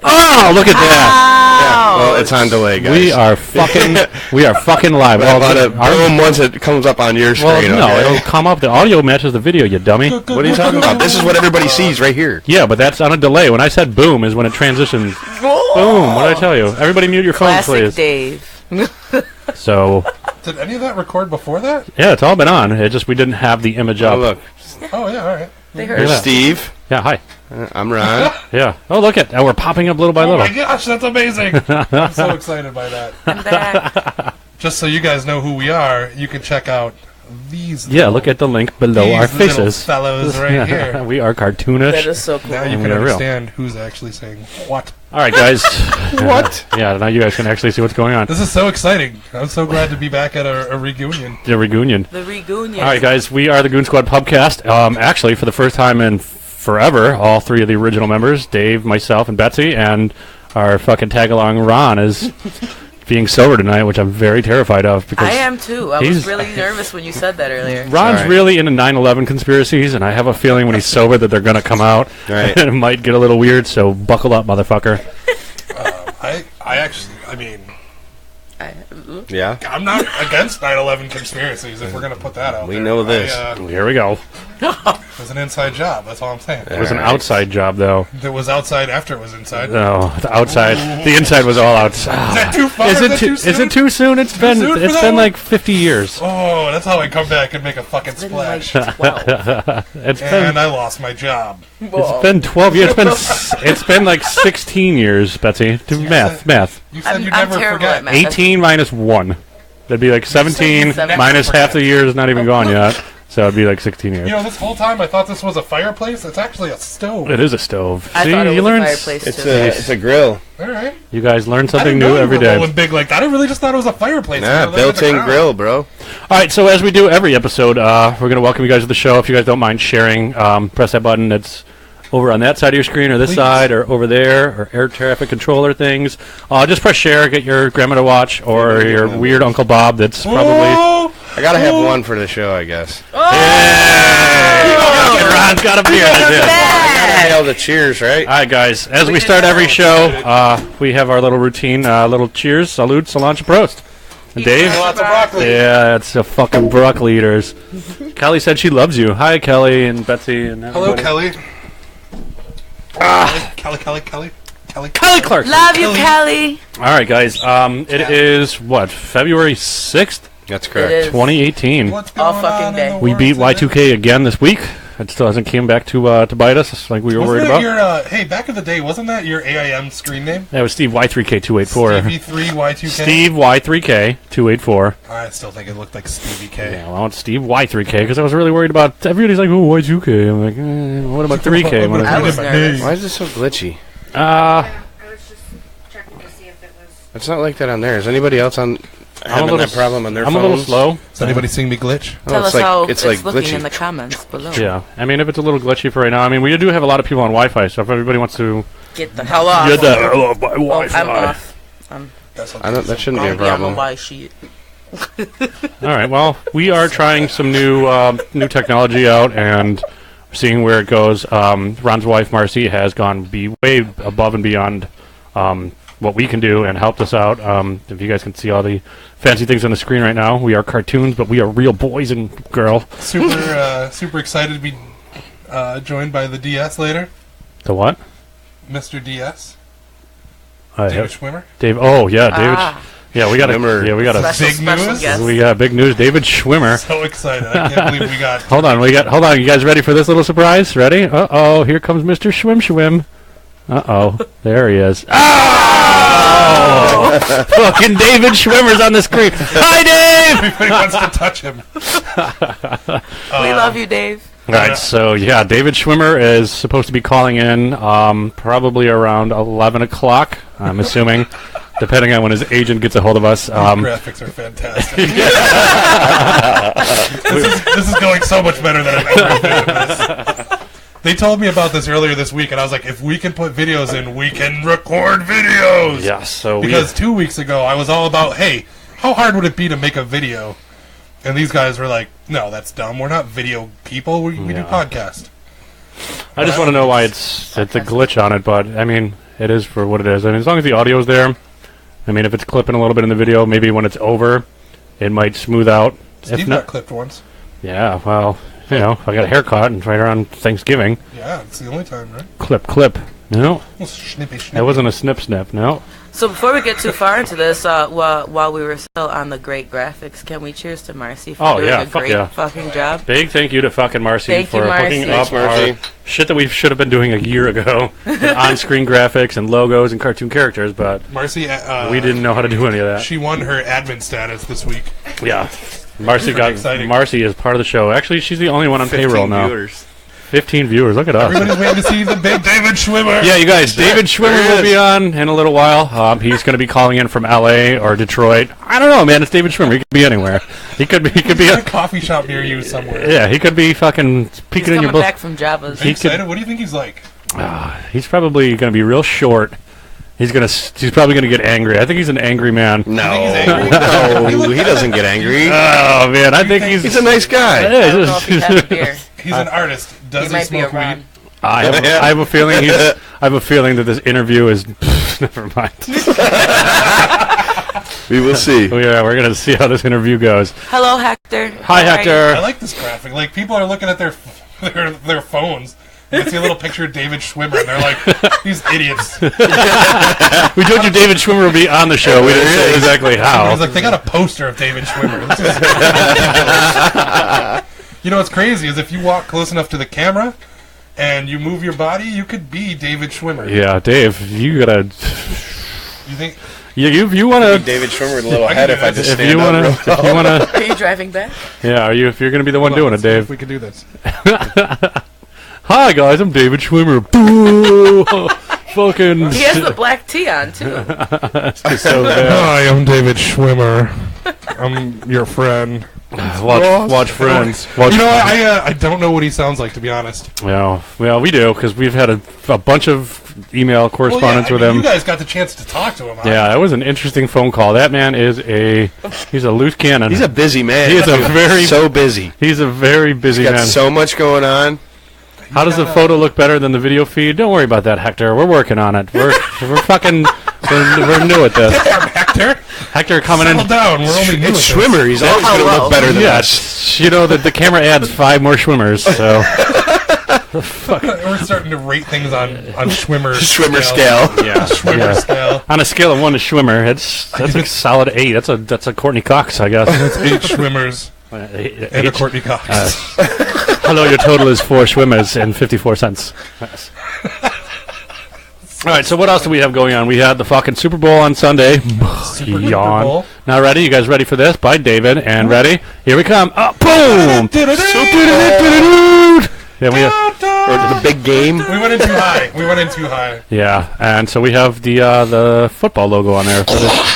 Oh, look at that! Yeah, well, it's on delay, guys. We are fucking live. Boom, once it comes up on your screen. Well, no, okay? it'll come up. The audio matches the video, you dummy. What are you talking about? This is what everybody sees right here. Yeah, but that's on a delay. When I said boom is when it transitions. Boom, what did I tell you? Everybody mute your phones, Classic please. Dave. So, Did any of that record before that? yeah, it's all been on. It just, we didn't have the image up. Oh, look. Oh, yeah, all right. They heard. There's Yeah. Steve. Yeah, hi. I'm Ron. Yeah. Oh, look at, we're popping up little by Oh, little. my gosh, that's amazing. I'm so excited by that. I'm back. Just so you guys know who we are, you can check out these Yeah, look at the link below these our little faces. fellows right here. We are cartoonish. That is so cool. Now you And can they're real. understand who's actually saying what. All right, guys. What? Yeah, now you guys can actually see what's going on. This is so exciting. I'm so glad to be back at a reunion. The reunion. The reunion. All right, guys, we are the Goon Squad Pubcast. Actually, for the first time in forever, all three of the original members, Dave, myself, and Betsy, and our fucking tag-along Ron is being sober tonight, which I'm very terrified of. Because I am too. I he's- was really nervous when you said that earlier. Ron's All right. really into 9/11 conspiracies, and I have a feeling when he's sober that they're going to come out. Right. And it might get a little weird, so buckle up, motherfucker. I mean, Yeah. I'm not against 9/11 conspiracies, if we're going to put that out We there. know this. Here we go. It was an inside job, that's all I'm saying. It was an All right. outside job, though. It was outside after it was inside. No, the outside. The inside was all outside. Is that too far? Is it that too? soon? Is it too soon? It's been. soon for It's that been one? like 50 years. Oh, that's how I come back and make a fucking It's been like splash. 12. It's been. And I lost my job. It's been 12 years. It's been like 16 years, Betsy. Do math. You said you'd I'm never terrible forget. at math. 18 minus 1. That'd be like 17 Seven. minus half the year is not even gone yet. So it'd be like 16 years. You know, this whole time I thought this was a fireplace. It's actually a stove. It is a stove. I See, thought it you was a learn. fireplace It's too. a grill. All right. You guys learn I something didn't know new you every were day. rolling big like that. I really just thought it was a fireplace. Nah, You know, they're in the built-in ground. grill, bro. All right, so as we do every episode, we're going to welcome you guys to the show. If you guys don't mind sharing, press that button that's over on that side of your screen, or this Please. side, or over there, or air traffic controller things. Just press share, get your grandma to watch, or your weird Uncle Bob that's probably... Oh, I gotta have one for the show, I guess. Ron's got a beer. That's it. Gotta nail the cheers, right? All right, guys, as we start every show, we have our little routine, little cheers, salute, cilantro, prost. And Dave? lots of broccoli. Yeah, it's a fucking broccoli eaters. Kelly said she loves you. Hi, Kelly and Betsy. And Hello, everybody. Kelly. Kelly. Kelly Clarkson. Love you, Kelly. All right, guys. It is, what, February 6th, That's It correct. is. 2018. What's All going fucking on day. in the We world beat today? Y2K again this week. It still hasn't came back to bite us like we were worried Wasn't about. that your, hey, back in the day, wasn't that your AIM screen name? That was Steve Y3K284. Stevie3 Y2K? Steve Y3K284. I still think it looked like Stevie K. Yeah, well, it's Steve Y3K because I was really worried about. Everybody's like, oh, Y2K. I'm like, what about 3K? What I is was it? nervous. Why is it so glitchy? Uh, I was just checking to see if it was. It's not like that on there. Is anybody else on having that problem on their I'm phones? a little slow. Does anybody seeing me glitch? Oh, Tell it's us like, how it's it's like looking glitchy. in the comments below. Yeah, I mean, if it's a little glitchy for right now, I mean, we do have a lot of people on Wi-Fi, so if everybody wants to Get the hell off. get the hell off my Oh, Wi-Fi. I'm off. I don't, that shouldn't be a Yeah, I'm problem. on Y sheet. All right, well, we are trying some new technology out and seeing where it goes. Ron's wife, Marcy, has gone way above and beyond what we can do and helped us out. If you guys can see all the fancy things on the screen right now, we are cartoons, but we are real boys and girl. Super excited to be joined by the DS later. The what? Mr. DS. I David have- Schwimmer. Dave. Oh yeah, David. Ah, Yeah, we got Schwimmer. Yeah, we got a. special news? guest. We got big news. David Schwimmer. So excited. I can't believe we got... Hold on, you guys ready for this little surprise? Ready? Uh-oh, here comes Mr. Schwim. Uh-oh, there he is. Oh! Fucking David Schwimmer's on the screen. Hi, Dave! Everybody wants to touch him. We love you, Dave. All right, so, yeah, David Schwimmer is supposed to be calling in probably around 11 o'clock, I'm assuming, depending on when his agent gets a hold of us. Graphics are fantastic. this is going so much better than I've ever envisioned this. They told me about this earlier this week, and I was like, if we can put videos in, we can record videos. Yeah, so Because 2 weeks ago, I was all about, hey, how hard would it be to make a video? And these guys were like, no, that's dumb. We're not video people. We do Yeah. podcast. I just want to know why it's a glitch on it, but, I mean, It is for what it is. And as long as the audio's there, I mean, if it's clipping a little bit in the video, maybe when it's over, it might smooth out. Steve If got not, clipped once. yeah, well, you know, I got a haircut and right around Thanksgiving. Yeah, it's the only time, right? Clip. No, Well, snippy. that wasn't a snip. No. So before we get too far into this, while we were still on the great graphics, can we cheers to Marcy for doing a fuck great yeah. fucking job? Big thank you to fucking Marcy Thank you, for Marcy. hooking Thanks, up Marcy. our shit that we should have been doing a year ago. On-screen graphics and logos and cartoon characters, but Marcy, we didn't know how to do any of that. She won her admin status this week. Yeah. Marcy exciting. Marcy is part of the show. Actually, she's the only one on payroll now. Viewers. 15 viewers. Look at us. Everybody's waiting to see the big David Schwimmer. Yeah, you guys. David Schwimmer There he will be on in a little while. He's going to be calling in from LA or Detroit. I don't know, man. It's David Schwimmer. He could be anywhere. He could be He's at a coffee shop near you somewhere. Yeah, he could be fucking He's peeking in coming your book. back from Jabba's. Are you He could- excited? What do you think he's like? He's probably going to be real short. He's probably going to get angry. I think he's an angry man. You think No, he's angry? no, he doesn't get angry. Oh man, I think He's a nice guy. I don't know if he's had a beer. He's an artist. Does He he, might be a smoke Ron. weed? I have a feeling I have a feeling that this interview is never mind. We will see. Yeah, we're gonna see how this interview goes. Hello, Hector. Hi, How are Hector. I like this graphic. Like, people are looking at their phones. And they see a little picture of David Schwimmer, and they're like, these idiots. We told you David Schwimmer would be on the show. We didn't say exactly I was how. like, they got a poster of David Schwimmer. This is- You know what's crazy is if you walk close enough to the camera and you move your body, you could be David Schwimmer. Yeah, Dave, you gotta. You think? You wanna. David Schwimmer with a little I head can if I do just If stand you up wanna. real If you wanna. Are you driving back? Yeah, are you? If you're gonna be the one doing it, Let's see if Dave. we can do this. Hi guys, I'm David Schwimmer. Boo! Fucking. He has the black tee on, too. So bad. Hi, I'm David Schwimmer. I'm your friend. Watch Friends. Watch You know what? I don't know what he sounds like, to be honest. Well, we do because we've had a bunch of email correspondence with You him. guys got the chance to talk to him. Huh? Yeah, it was an interesting phone call. That man is he's a loose cannon. He's a busy man. He is a very- so busy. He's a very busy Got man. so much going on. How does the photo look better than the video feed? Don't worry about that, Hector. We're working on it. We're fucking we're new at this. Hector, Hector coming in. settle down. We're only new. It's at this. Schwimmer. He's always going to Hello. look better than Yeah, us. you know that the camera adds 5 more Schwimmers. So We're starting to rate things on Schwimmer Schwimmer scale. yeah, Schwimmer yeah. scale. On a scale of 1 to Schwimmer, that's a solid 8. That's a Courtney Cox, I guess. That's 8 Schwimmers and a Eight. Courtney Cox. Hello, your total is 4 Schwimmers and 54 cents. Yes. All right, so what else do we have going on? We had the fucking Super Bowl on Sunday. Super Yawn. Bowl. Now ready? You guys ready for this? By David. And ready? Here we come. Boom! Yeah, Or the big game. We went in too high. We went in too high. yeah, and so we have the football logo on there. For this.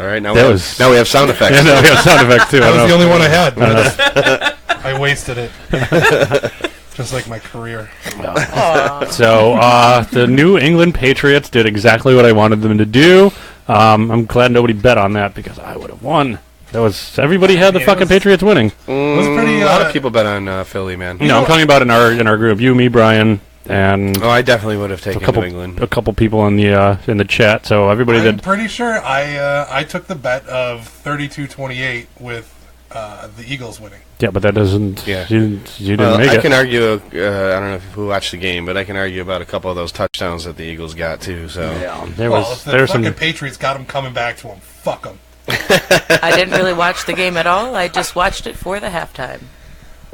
All right, now That we was- have sound effects. Yeah, no, we have sound effects too. That I was don't the know. only one I had. But I wasted it. Just like my career. So the New England Patriots did exactly what I wanted them to do. I'm glad nobody bet on that because I would have won. Everybody had the Yeah, it fucking was- Patriots winning. It was pretty. A lot of people bet on Philly, man. No, I'm talking about in our group. You, me, Brian, and Oh, I definitely would have taken a couple New England. a couple people in the chat. So everybody I'm did. pretty sure I took the bet of 32-28 with the Eagles winning. Yeah, but that doesn't. Yeah. You didn't Well, make I it. can argue. I don't know who watched the game, but I can argue about a couple of those touchdowns that the Eagles got too. So There Well, was if the there was fucking some. Patriots got them coming back to them. Fuck them. I didn't really watch the game at all. I just watched it for the halftime.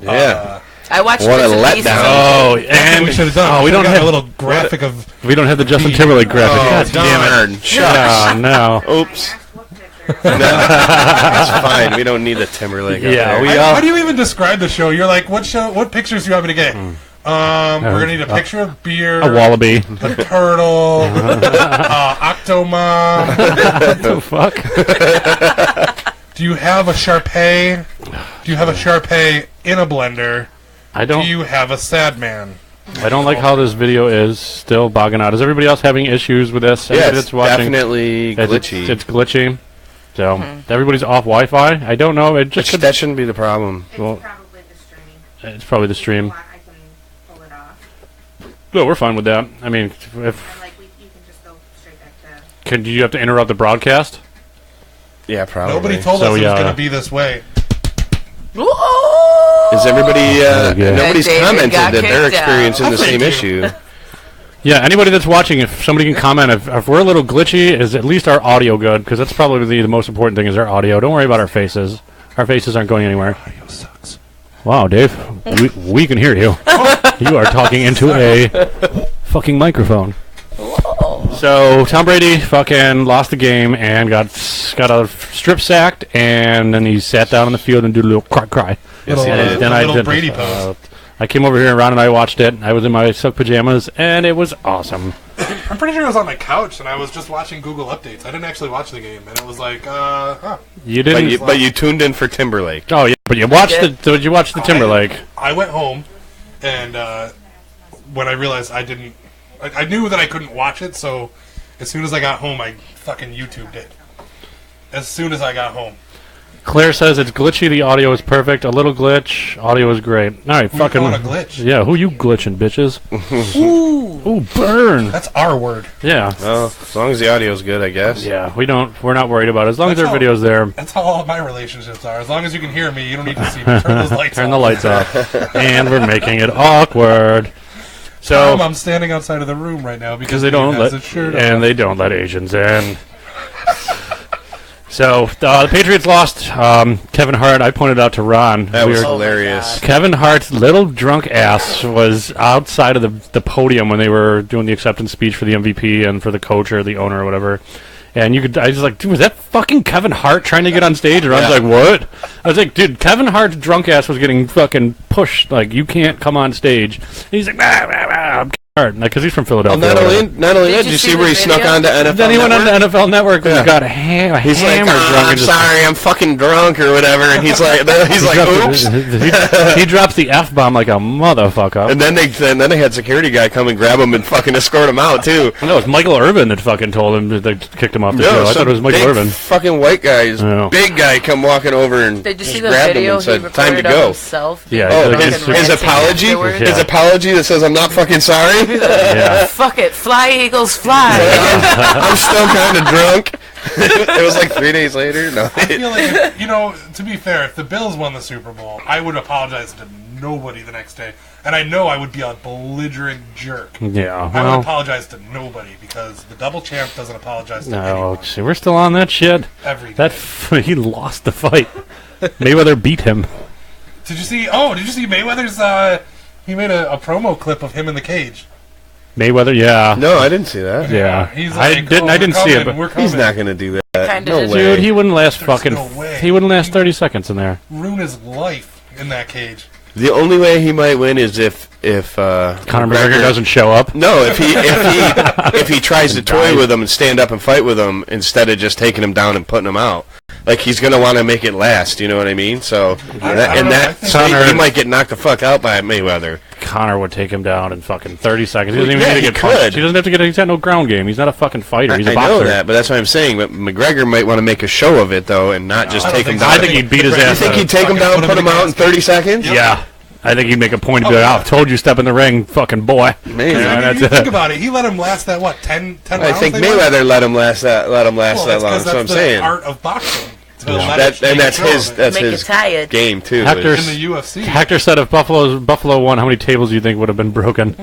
yeah, I watched What a bits and pieces. letdown. Oh, That's what and we should have done. oh, we don't got have a little graphic of. we don't have the Justin Timberlake graphic. Oh, God damn it! darn. Shucks. Oh no. Oops. What picture? That's fine. We don't need the Timberlake. up Yeah, there. we How do you even describe the show? You're like, what show? What pictures do you want me to get? We're gonna need a picture of beer, A wallaby. a turtle, Octomom. What the fuck? Do you have a Shar-Pei? Do you have a Shar-Pei in a blender? I Do don't. you have a sad man? I don't like how this video is still bogging out. Is everybody else having issues with this? Yeah, Everybody it's that's watching, definitely glitchy. It's glitchy. So everybody's off Wi-Fi. I don't know. It just Which that shouldn't be the problem. It's Well- probably the stream. it's probably the stream. I can pull it off. No, we're fine with that. I mean, if And like you can just go straight back to. do you have to interrupt the broadcast? Yeah, probably. Nobody told So, us it yeah. was going to be this way. Is everybody? good. Nobody's David commented got that they're kicked out. experiencing the Thank same you. issue. Yeah, anybody that's watching, if somebody can comment, if we're a little glitchy, is at least our audio good? Because that's probably the most important thing is our audio. Don't worry about our faces. Our faces aren't going anywhere. Audio sucks. Wow, Dave, we can hear you. You are talking into a fucking microphone. So Tom Brady fucking lost the game and got a strip sacked, and then he sat down on the field and did a little cry. Yes, he Little- did. Then little I did. Brady pose. I came over here and Ron and I watched it. I was in my silk pajamas, and it was awesome. I'm pretty sure I was on my couch and I was just watching Google updates. I didn't actually watch the game, and it was like, You But didn't. you tuned in for Timberlake. Oh yeah, but you watched did. the. Did you watch the Timberlake? I went home, and when I realized I didn't, I knew that I couldn't watch it. So as soon as I got home, I fucking YouTubed it. As soon as I got home, Claire says it's glitchy. The audio is perfect. A little glitch. Audio is great. All right, who fucking. you calling a glitch? Yeah, who you glitching, bitches? Ooh, burn. That's our word. Yeah, Well, as long as the audio's good, I guess. yeah. We're not worried about it as long as That's our all. video's there. That's how all of my relationships are. As long as you can hear me, you don't need to see me. Turn those lights Turn off. the lights off, and we're making it awkward. Tom, So I'm standing outside of the room right now because because they don't Dave has let his shirt and on. they don't let Asians in. So the Patriots lost. Kevin Hart. I pointed out to Ron. That was we were- hilarious. Kevin Hart's little drunk ass was outside of the podium when they were doing the acceptance speech for the MVP and for the coach or the owner or whatever. And I was like, dude, was that fucking Kevin Hart trying to get on stage? And I was Yeah. like, what? I was like, dude, Kevin Hart's drunk ass was getting fucking pushed. Like, you can't come on stage. And he's like, I'm Kevin Hart. Like, because he's from Well, Philadelphia. not or only whatever. not only Did that, you did you see see the where he snuck video? onto NFL? Then he went on Network? to NFL Network and Yeah. got He's like, hammered drunk. I'm and just- sorry, I'm fucking drunk or whatever. And he's like, oops. he drops the F bomb like a motherfucker. And then they had security guy come and grab him and fucking escort him out too. No, it was Michael Irvin that fucking told him that they kicked him off the show. I thought some it was Michael big Irvin. fucking white guys, Yeah. big guy come walking over and Did you just see the grabbed him video and he said, recorded "Time to of go." himself? Yeah, Oh, Fucking his ranting apology, afterwards? Yeah. his apology that says, "I'm not fucking sorry." Yeah. Fuck it, fly Eagles, fly. I'm still kind of drunk. It was like 3 days later. No, I feel like, if, to be fair, if the Bills won the Super Bowl, I would apologize to nobody the next day. And I know I would be a belligerent jerk. Yeah, I would well, apologize to nobody because the double champ doesn't apologize to no, anyone. see, we're still on that shit. Every day. That he lost the fight. Mayweather beat him. Did you see Mayweather's, he made a promo clip of him in the cage. Mayweather, yeah. no, I didn't see that. Yeah. He's I like, didn't- I didn't see it, but- We're He's coming. not gonna do that. Kinda No did. way. Dude, he wouldn't last There's fucking. no way. He wouldn't last 30 seconds in there. Ruin his life in that cage. The only way he might win is if Conor McGregor doesn't show up. No, if he tries to toy with him and stand up and fight with him instead of just taking him down and putting him out. Like he's gonna want to make it last, you know what I mean? So I don't know, I think- state, he might get knocked the fuck out by Mayweather. Connor would take him down in fucking 30 seconds. He doesn't even Yeah, need to he get punched. could. He doesn't have to get. He's got no ground game. He's not a fucking fighter. He's a I boxer. know that, but that's what I'm saying. But McGregor might want to make a show of it though, and not just I don't take him think so. down. I think he'd beat his You ass. think out he'd of- take him down, put him out in 30 seconds? Yeah. I think he'd make a point to be like, yeah. "Oh, told you, step in the ring, fucking boy." Man, Yeah, I mean, that's you it. think about it. He let him last that, what, 10 I rounds? think they won? Mayweather let him last that Well, long. that's That's 'cause what I'm the saying. art of boxing. To let That, it and that's make a show his of it. that's Make you his tired. game too. Hector- In the UFC. Hector said if Buffalo won, how many tables do you think would have been broken?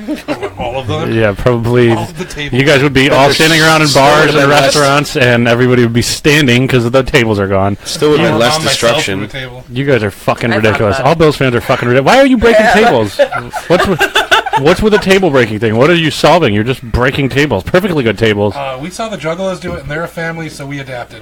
All of them. Yeah, probably. All of the tables. You guys would be all there's standing around in still bars would've and been less- restaurants, and everybody would be standing because the tables are gone. Still would have Or been less bomb myself destruction. through a table. You guys are fucking I thought ridiculous. about it. All Bills fans are fucking ridiculous. Why are you breaking tables? What's with the table breaking thing? What are you solving? You're just breaking tables. Perfectly good tables. We saw the Juggalos do it, and they're a family, so we adapted.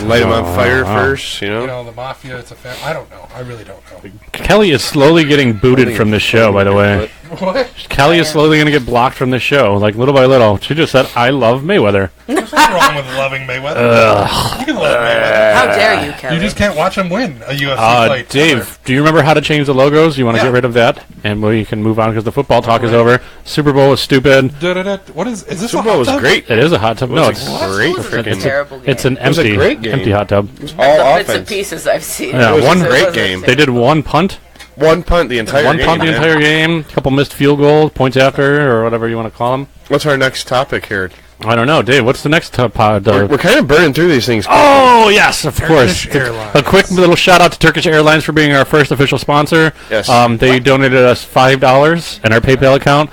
Light him on fire wow. first, you know. You know, the mafia, it's a family. I don't know. I really don't know. Kelly is slowly getting booted from this show, by the way. What? Kelly is slowly going to get blocked from this show, like little by little. She just said, "I love Mayweather." What's wrong with loving Mayweather? You can love Mayweather. How dare you, Kelly? You just can't watch him win a UFC fight. Dave, do you remember how to change the logos? You want to Yeah. get rid of that, and we can move on because the football talk is over. Super Bowl is stupid. Da-da-da. What is this? Super a Bowl hot was tub? great. It is a hot tub. No, was it's a great It's a freaking. terrible game. it's an was a empty, great game. empty hot tub. All the bits and offense. pieces I've seen. Yeah, It was one a- it great was a game. They did one punt. One punt the entire One game. punt the man. entire game. A couple missed field goals, points after, or whatever you want to call them. What's our next topic here? I don't know, Dave. What's the next pod? We're kind of burning through these things. Oh yes, of course. Turkish Airlines. A quick little shout out to Turkish Airlines for being our first official sponsor. Yes. They donated us $5 in our PayPal account.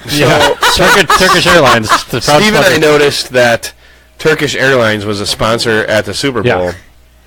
Turkish Airlines. The proud Steve and I sponsor. noticed that Turkish Airlines was a sponsor at the Super Bowl. Yeah.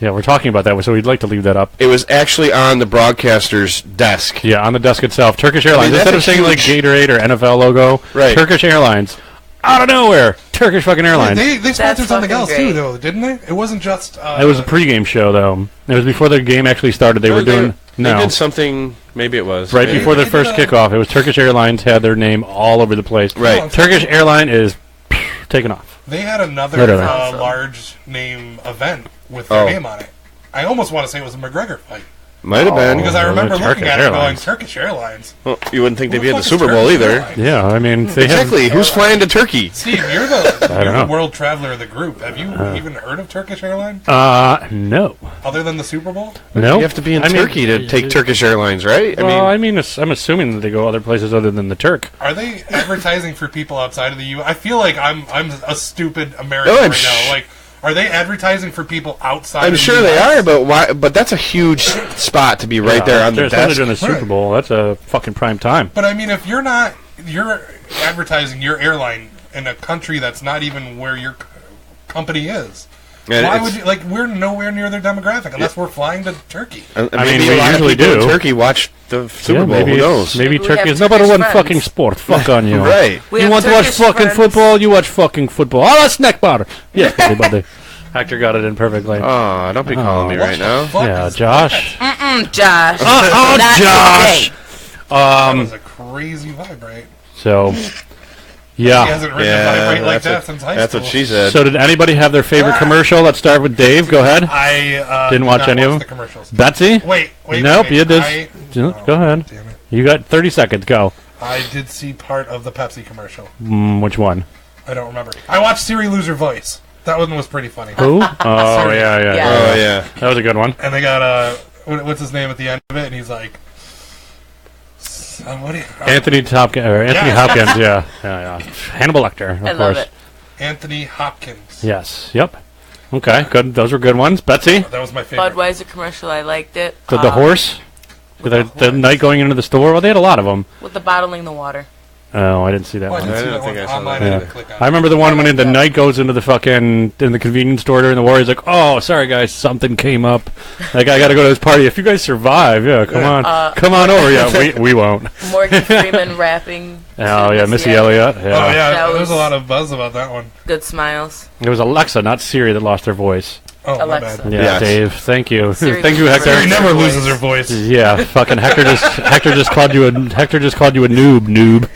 Yeah, we're talking about that, so we'd like to leave that up. It was actually on the broadcaster's desk. Yeah, on the desk itself. Turkish Airlines. that's Instead a of saying like huge- Gatorade or NFL logo, Right. Turkish Airlines. Out of nowhere. Turkish fucking Airlines. They sponsored something fucking else great. too, though, didn't they? It wasn't just. It was a pregame show, though. It was before the game actually started. They were doing... They No. did something. Maybe it was Right Maybe. before the They first did a- kickoff, it was Turkish Airlines had their name all over the place. Right. Oh, Turkish Airline is taken off. They had another Literally. large name event with their Oh. name on it. I almost want to say it was a McGregor fight Might have been. because I Oh, remember Turkish looking at it and going, Airlines. Turkish Airlines. Well, you wouldn't think they'd Who be at the the fuck is Super Bowl Turkish either. Airlines? Yeah, I mean, they Exactly. Who's flying to Turkey? Steve, you're don't know. the world traveler of the group. Have you even heard of Turkish Airlines have... no. other than the Super Bowl? No. You have to be in Turkey to take Turkish Airlines, right? Well, I'm assuming that they go other places other than the Turk. Are they advertising for people outside of the U.S.? I feel like I'm a stupid American Oh, I'm right now. Like, are they advertising for people outside? I'm of sure the they US? are, but why? But that's a huge spot to be right there on the There's something desk. in the Super Right. Bowl. That's a fucking prime time. But I mean, if you're advertising your airline in a country that's not even where your company is. And Why it's- would you, like, we're nowhere near their demographic unless we're flying to Turkey. And I mean, maybe we a lot of usually people in do. Turkey watch the Super Bowl. maybe Who it's- knows? Maybe Maybe we Turkey have is number Turkish one friends. fucking sport. Fuck on you. Right. We You have want to watch Turkish fucking friends. football? You watch fucking football. Oh, that's neck butter. Yes, everybody. Hector got it in perfectly. Oh, don't be calling me What right the now. fuck Yeah, is Josh. Josh. Oh, Not Josh. today. That was a crazy vibrate. So, He yeah. hasn't written a vibrate like that since high That's school. what she said. So, did anybody have their favorite commercial? Let's start with Dave. Go ahead. I Didn't watch not any of them? the commercials. Betsy? Wait. Nope, wait. you did. Go ahead. Damn it. You got 30 seconds. Go. I did see part of the Pepsi commercial. Which one? I don't remember. I watched Siri lose her voice. That one was pretty funny. Who? Oh, yeah. Yeah. Oh yeah. That was a good one. And they got what's his name at the end of it? And he's like, what do you, Anthony Hopkins. Yeah. Hannibal Lecter, of I course. love it. Anthony Hopkins. Yes. Yep. Okay. Good. Those were good ones. Betsy, That was my favorite. Budweiser commercial. I liked it. the horse. The night going into the store. Well, they had a lot of them. With the bottling the water. Oh, I didn't see that Oh, I one. didn't I see don't that think one I saw online. that I Yeah. didn't click on I it. remember the one when the Yeah. knight goes into the fucking in the convenience store during the war. He's like, "Oh, sorry guys, something came up. Like I got to go to this party. If you guys survive, yeah, come on over. Yeah, we won't. Morgan Freeman rapping. Oh to yeah, Missy Elliott. Oh Yeah. yeah, That there's was- a lot of buzz about that one. Good smiles. It was Alexa, not Siri, that lost her voice. Oh my Alexa. bad. Yeah, Yes. Dave. Thank you. Siri Thank you, loses Hector. her Siri never voice. loses her voice. Yeah, fucking Hector just called you a noob.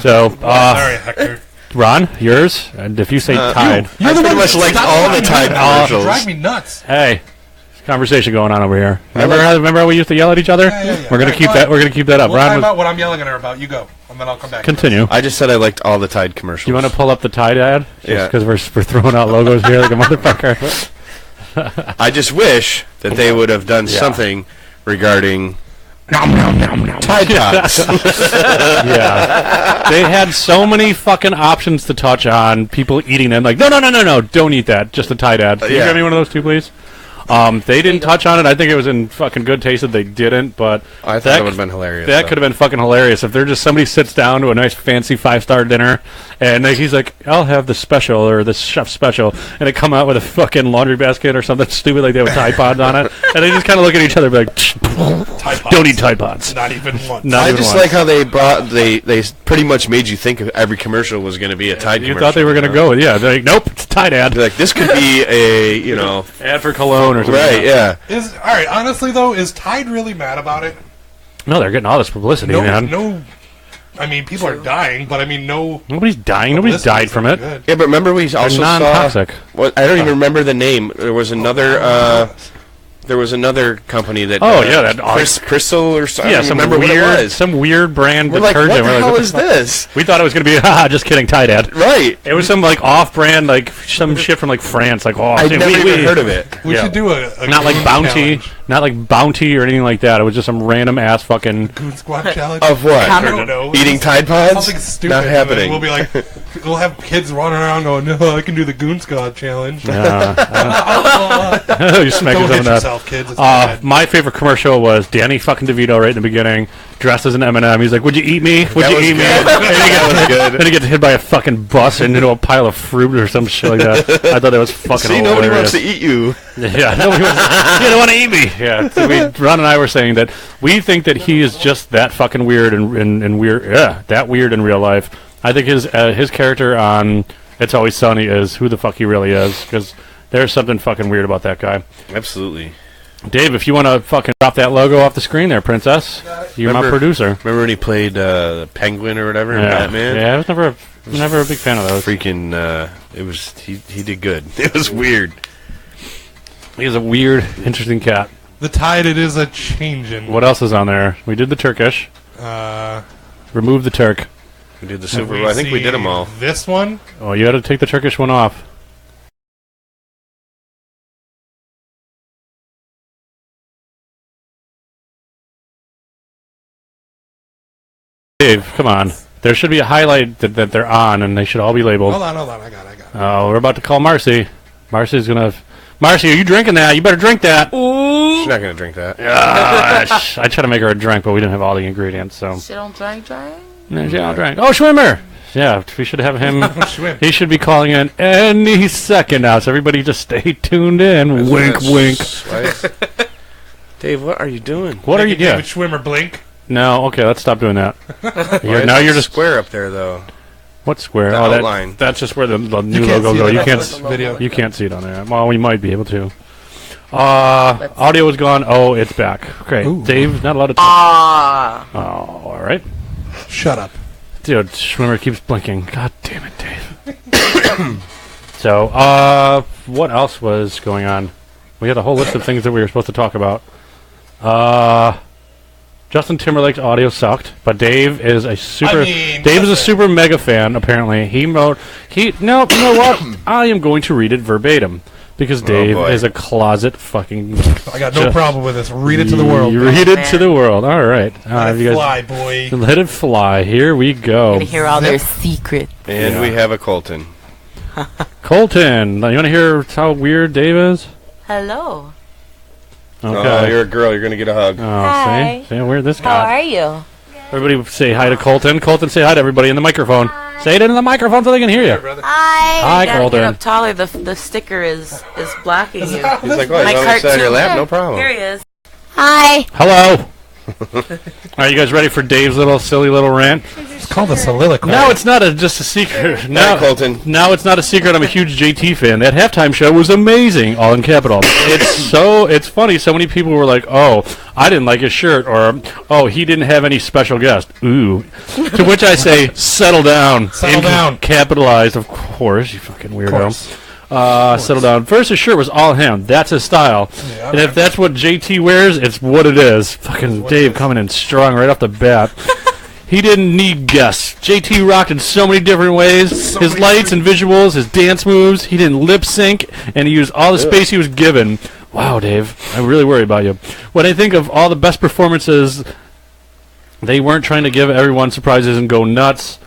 So, Sorry, Hector. Ron, yours, and if you say Tide, I pretty much liked all the Tide You commercials. drive me nuts. hey, conversation going on over here. I Remember how we used to yell at each other? Yeah. We're gonna Alright, keep go that. ahead. We're gonna keep that up. We'll Ron, talk was, about what I'm yelling at her about. You go, and then I'll come back. continue. I just said I liked all the Tide commercials. Do you want to pull up the Tide ad? Yeah. Because we're throwing out logos here like a motherfucker. I just wish that they would have done something regarding Tide Pods. Yeah. They had so many fucking options to touch on. People eating them. Like, no, don't eat that. Just the Tide ad. Can you Yeah. give me one of those two, please? They didn't touch on it. I think it was in fucking good taste that they didn't, but I thought that would have been hilarious. that though. could have been fucking hilarious if they're just somebody sits down to a nice fancy 5-star dinner and he's like, I'll have the special or the chef special, and they come out with a fucking laundry basket or something stupid like they have Tide Pods on it, and they just kind of look at each other and be like, Tide Pods. don't eat Tide Pods. Not even once. Not I even just once. like how they pretty much made you think of every commercial was going to be a Tide You commercial. thought they were going to go with, yeah. They're like, nope, it's a Tide ad. They're like, this could be a, Ad for cologne or something. right, yeah. All right. Honestly, though, is Tide really mad about it? No, they're getting all this publicity, man. No. I mean, people are dying, but I mean, no. Nobody's dying. Nobody's publicity died is from any it. good. Yeah, but remember we They're also non-toxic. saw... What, I don't even remember the name. There was another... There was another company that. Oh yeah, that Crystal or something. Yeah, some remember weird, what it was. some weird brand We're detergent. Like, what the hell is this? We thought it was gonna be just kidding, Tide Ad. Right. It was some like off-brand, like some shit from like France. Like I never even heard of it. We should do a not like Bounty, challenge. not like Bounty or anything like that. It was just some random ass fucking Goon Squad challenge. Of what? I don't know. Eating Tide Pods? Something stupid. Not happening. We'll be like, we'll have kids running around going, "No, I can do the Goon Squad challenge." you smack Don't hit that. yourself, kids. It's bad. My favorite commercial was Danny fucking DeVito right in the beginning, dressed as an M&M. He's like, "Would you eat me? Would you eat me?" That was good. Then he gets hit by a fucking bus and into a pile of fruit or some shit like that. I thought that was fucking See, hilarious. nobody wants to eat you. Yeah, nobody wants. You don't want to eat me. Yeah, so Ron and I were saying that we think that he is just that fucking weird and weird. Yeah, that weird in real life. I think his character on It's Always Sunny is who the fuck he really is, because there's something fucking weird about that guy. Absolutely. Dave, if you want to fucking drop that logo off the screen there, Princess, you're my producer. Remember when he played the Penguin or whatever in Yeah. Batman? Yeah, I was never a big fan of those. Freaking, it was he did good. It was weird. He's a weird, interesting cat. The tide, it is a changing. What else is on there? We did the Turkish. Remove the Turk. We did the Super Bowl. I think we did them all. This one? Oh, you had to take the Turkish one off. Dave, come on. There should be a highlight that they're on, and they should all be labeled. Hold on. I got it. Oh, we're about to call Marcy. Marcy's gonna. Marcy, are you drinking that? You better drink that. She's not gonna drink that. I tried to make her a drink, but we didn't have all the ingredients, so. She don't drink? No, she don't drink. Oh, Schwimmer! Yeah, we should have him. He should be calling in any second now, so everybody just stay tuned in. Wink, wink. Dave, what are you doing? What are you doing? David Schwimmer blink. No, okay, let's stop doing that. Now you're just square up there, though. What square? The outline. That's just where the new logo goes. You can't see it on there. Well, we might be able to. Audio is gone. Oh, it's back. Okay, Ooh. Dave's not allowed to talk. Oh, all right. Shut up. Dude, Schwimmer keeps blinking. God damn it, Dave. So, what else was going on? We had a whole list of things that we were supposed to talk about. Justin Timberlake's audio sucked, but Dave is a super. Dave is a super mega fan. Apparently, you know what? I am going to read it verbatim because Dave is a closet fucking. I got no problem with this. Read it to the world. Read it to the world. All right. Let it fly, boy. Let it fly. Here we go. To hear all their secrets. And we have a Colton. Colton, you want to hear how weird Dave is? Hello. Okay. Oh, you're a girl. You're gonna get a hug. Oh, Hi. see how weird this How guy. are you? Everybody say hi to Colton. Colton, say hi to everybody in the microphone. Say it into the microphone so they can hear you. Hi. Hi, You gotta Colton. get up taller. The sticker is blocking you. He's like, oh, My he's on the side of your cartoon. lap. No problem. Here he is. Hi. Hello. Are you guys ready for Dave's little silly little rant? It's called a soliloquy. Now it's not just a secret. Now, Colton. Now it's not a secret. I'm a huge JT fan. That halftime show was amazing, all in capital. It's funny. So many people were like, "Oh, I didn't like his shirt," or "Oh, he didn't have any special guest." Ooh. To which I say, "Settle down." Settle down. Capitalized, of course. You fucking weirdo. Settle down. First, his shirt was all him. That's his style. Yeah, and if that's what JT wears, it's what it is. Fucking Dave coming in strong right off the bat. He didn't need guests. JT rocked in so many different ways. His lights and visuals, his dance moves. He didn't lip sync, and he used all the space he was given. Wow, Dave. I really worry about you. When I think of all the best performances, they weren't trying to give everyone surprises and go nuts.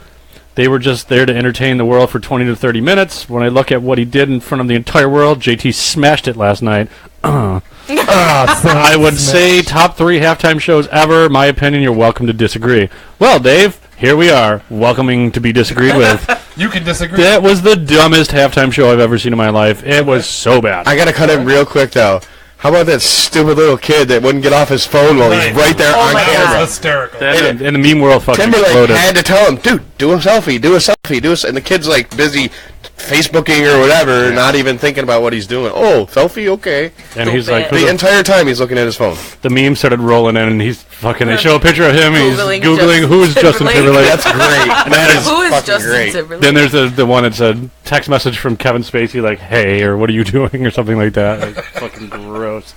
They were just there to entertain the world for 20 to 30 minutes. When I look at what he did in front of the entire world, JT smashed it last night. I would say top 3 halftime shows ever. My opinion, you're welcome to disagree. Well, Dave, here we are, welcoming to be disagreed with. You can disagree. That was the dumbest halftime show I've ever seen in my life. It was so bad. I gotta cut in real quick though. How about that stupid little kid that wouldn't get off his phone while he's right there on my camera? God. That's hysterical. And the meme world fucking Timberlake exploded. had to tell him, dude, do a selfie, do a selfie, do a. And the kid's like busy Facebooking or whatever, not even thinking about what he's doing. Oh, selfie, okay. And he's like, The entire time he's looking at his phone. the meme started rolling in, and he's fucking. They show a picture of him. And he's Googling googling Justin who is Justin Timberlake. Timberlake. That's great. That is Who is fucking Justin great. Timberlake? Then there's the one that's a text message from Kevin Spacey, like, "Hey," or "What are you doing?" or something like that. Like, fucking great. gross.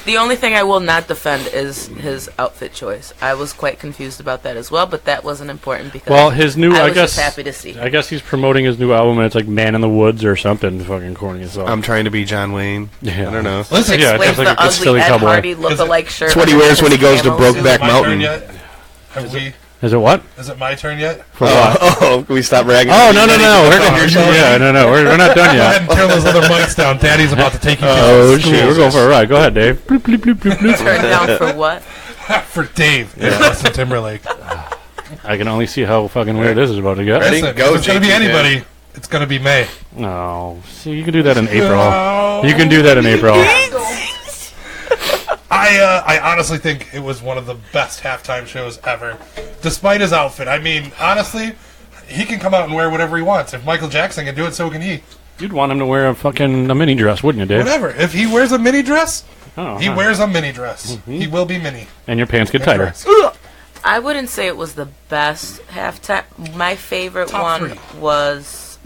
The only thing I will not defend is his outfit choice. I was quite confused about that as well, but that wasn't important because his new, I I was guess, just happy to see. I guess he's promoting his new album, and it's like "Man in the Woods" or something fucking corny as well. I'm trying to be John Wayne. Yeah. I don't know. Listen, Yeah, Explains it's like the a ugly silly Ed cowboy. Hardy look-alike shirt. That's what he wears when he goes to Camo Brokeback suit. is it my Mountain. turn yet? Have we? Is it what? Is it my turn yet? For what? Oh, can we stop ragging? Oh no! We're not done Go ahead yet. and turn those other mics down. Daddy's about to take you Oh to shit! We're going for a ride. Go ahead, Dave. Bloop, bloop, bloop, bloop, bloop. Turned down for what? for Dave. Justin Timberlake. I can only see how fucking weird this is about to get. Ready? Listen, Go, if it's going to be JT, anybody, it's going to be May. No, see, you can do that in April. You can do that in April. I honestly think it was one of the best halftime shows ever, despite his outfit. I mean, honestly, he can come out and wear whatever he wants. If Michael Jackson can do it, so can he. You'd want him to wear a mini dress, wouldn't you, Dave? Whatever. If he wears a mini dress, Oh, he huh. wears a mini dress. He will be mini. And your pants get tighter. I wouldn't say it was the best halftime. My favorite Top one three. was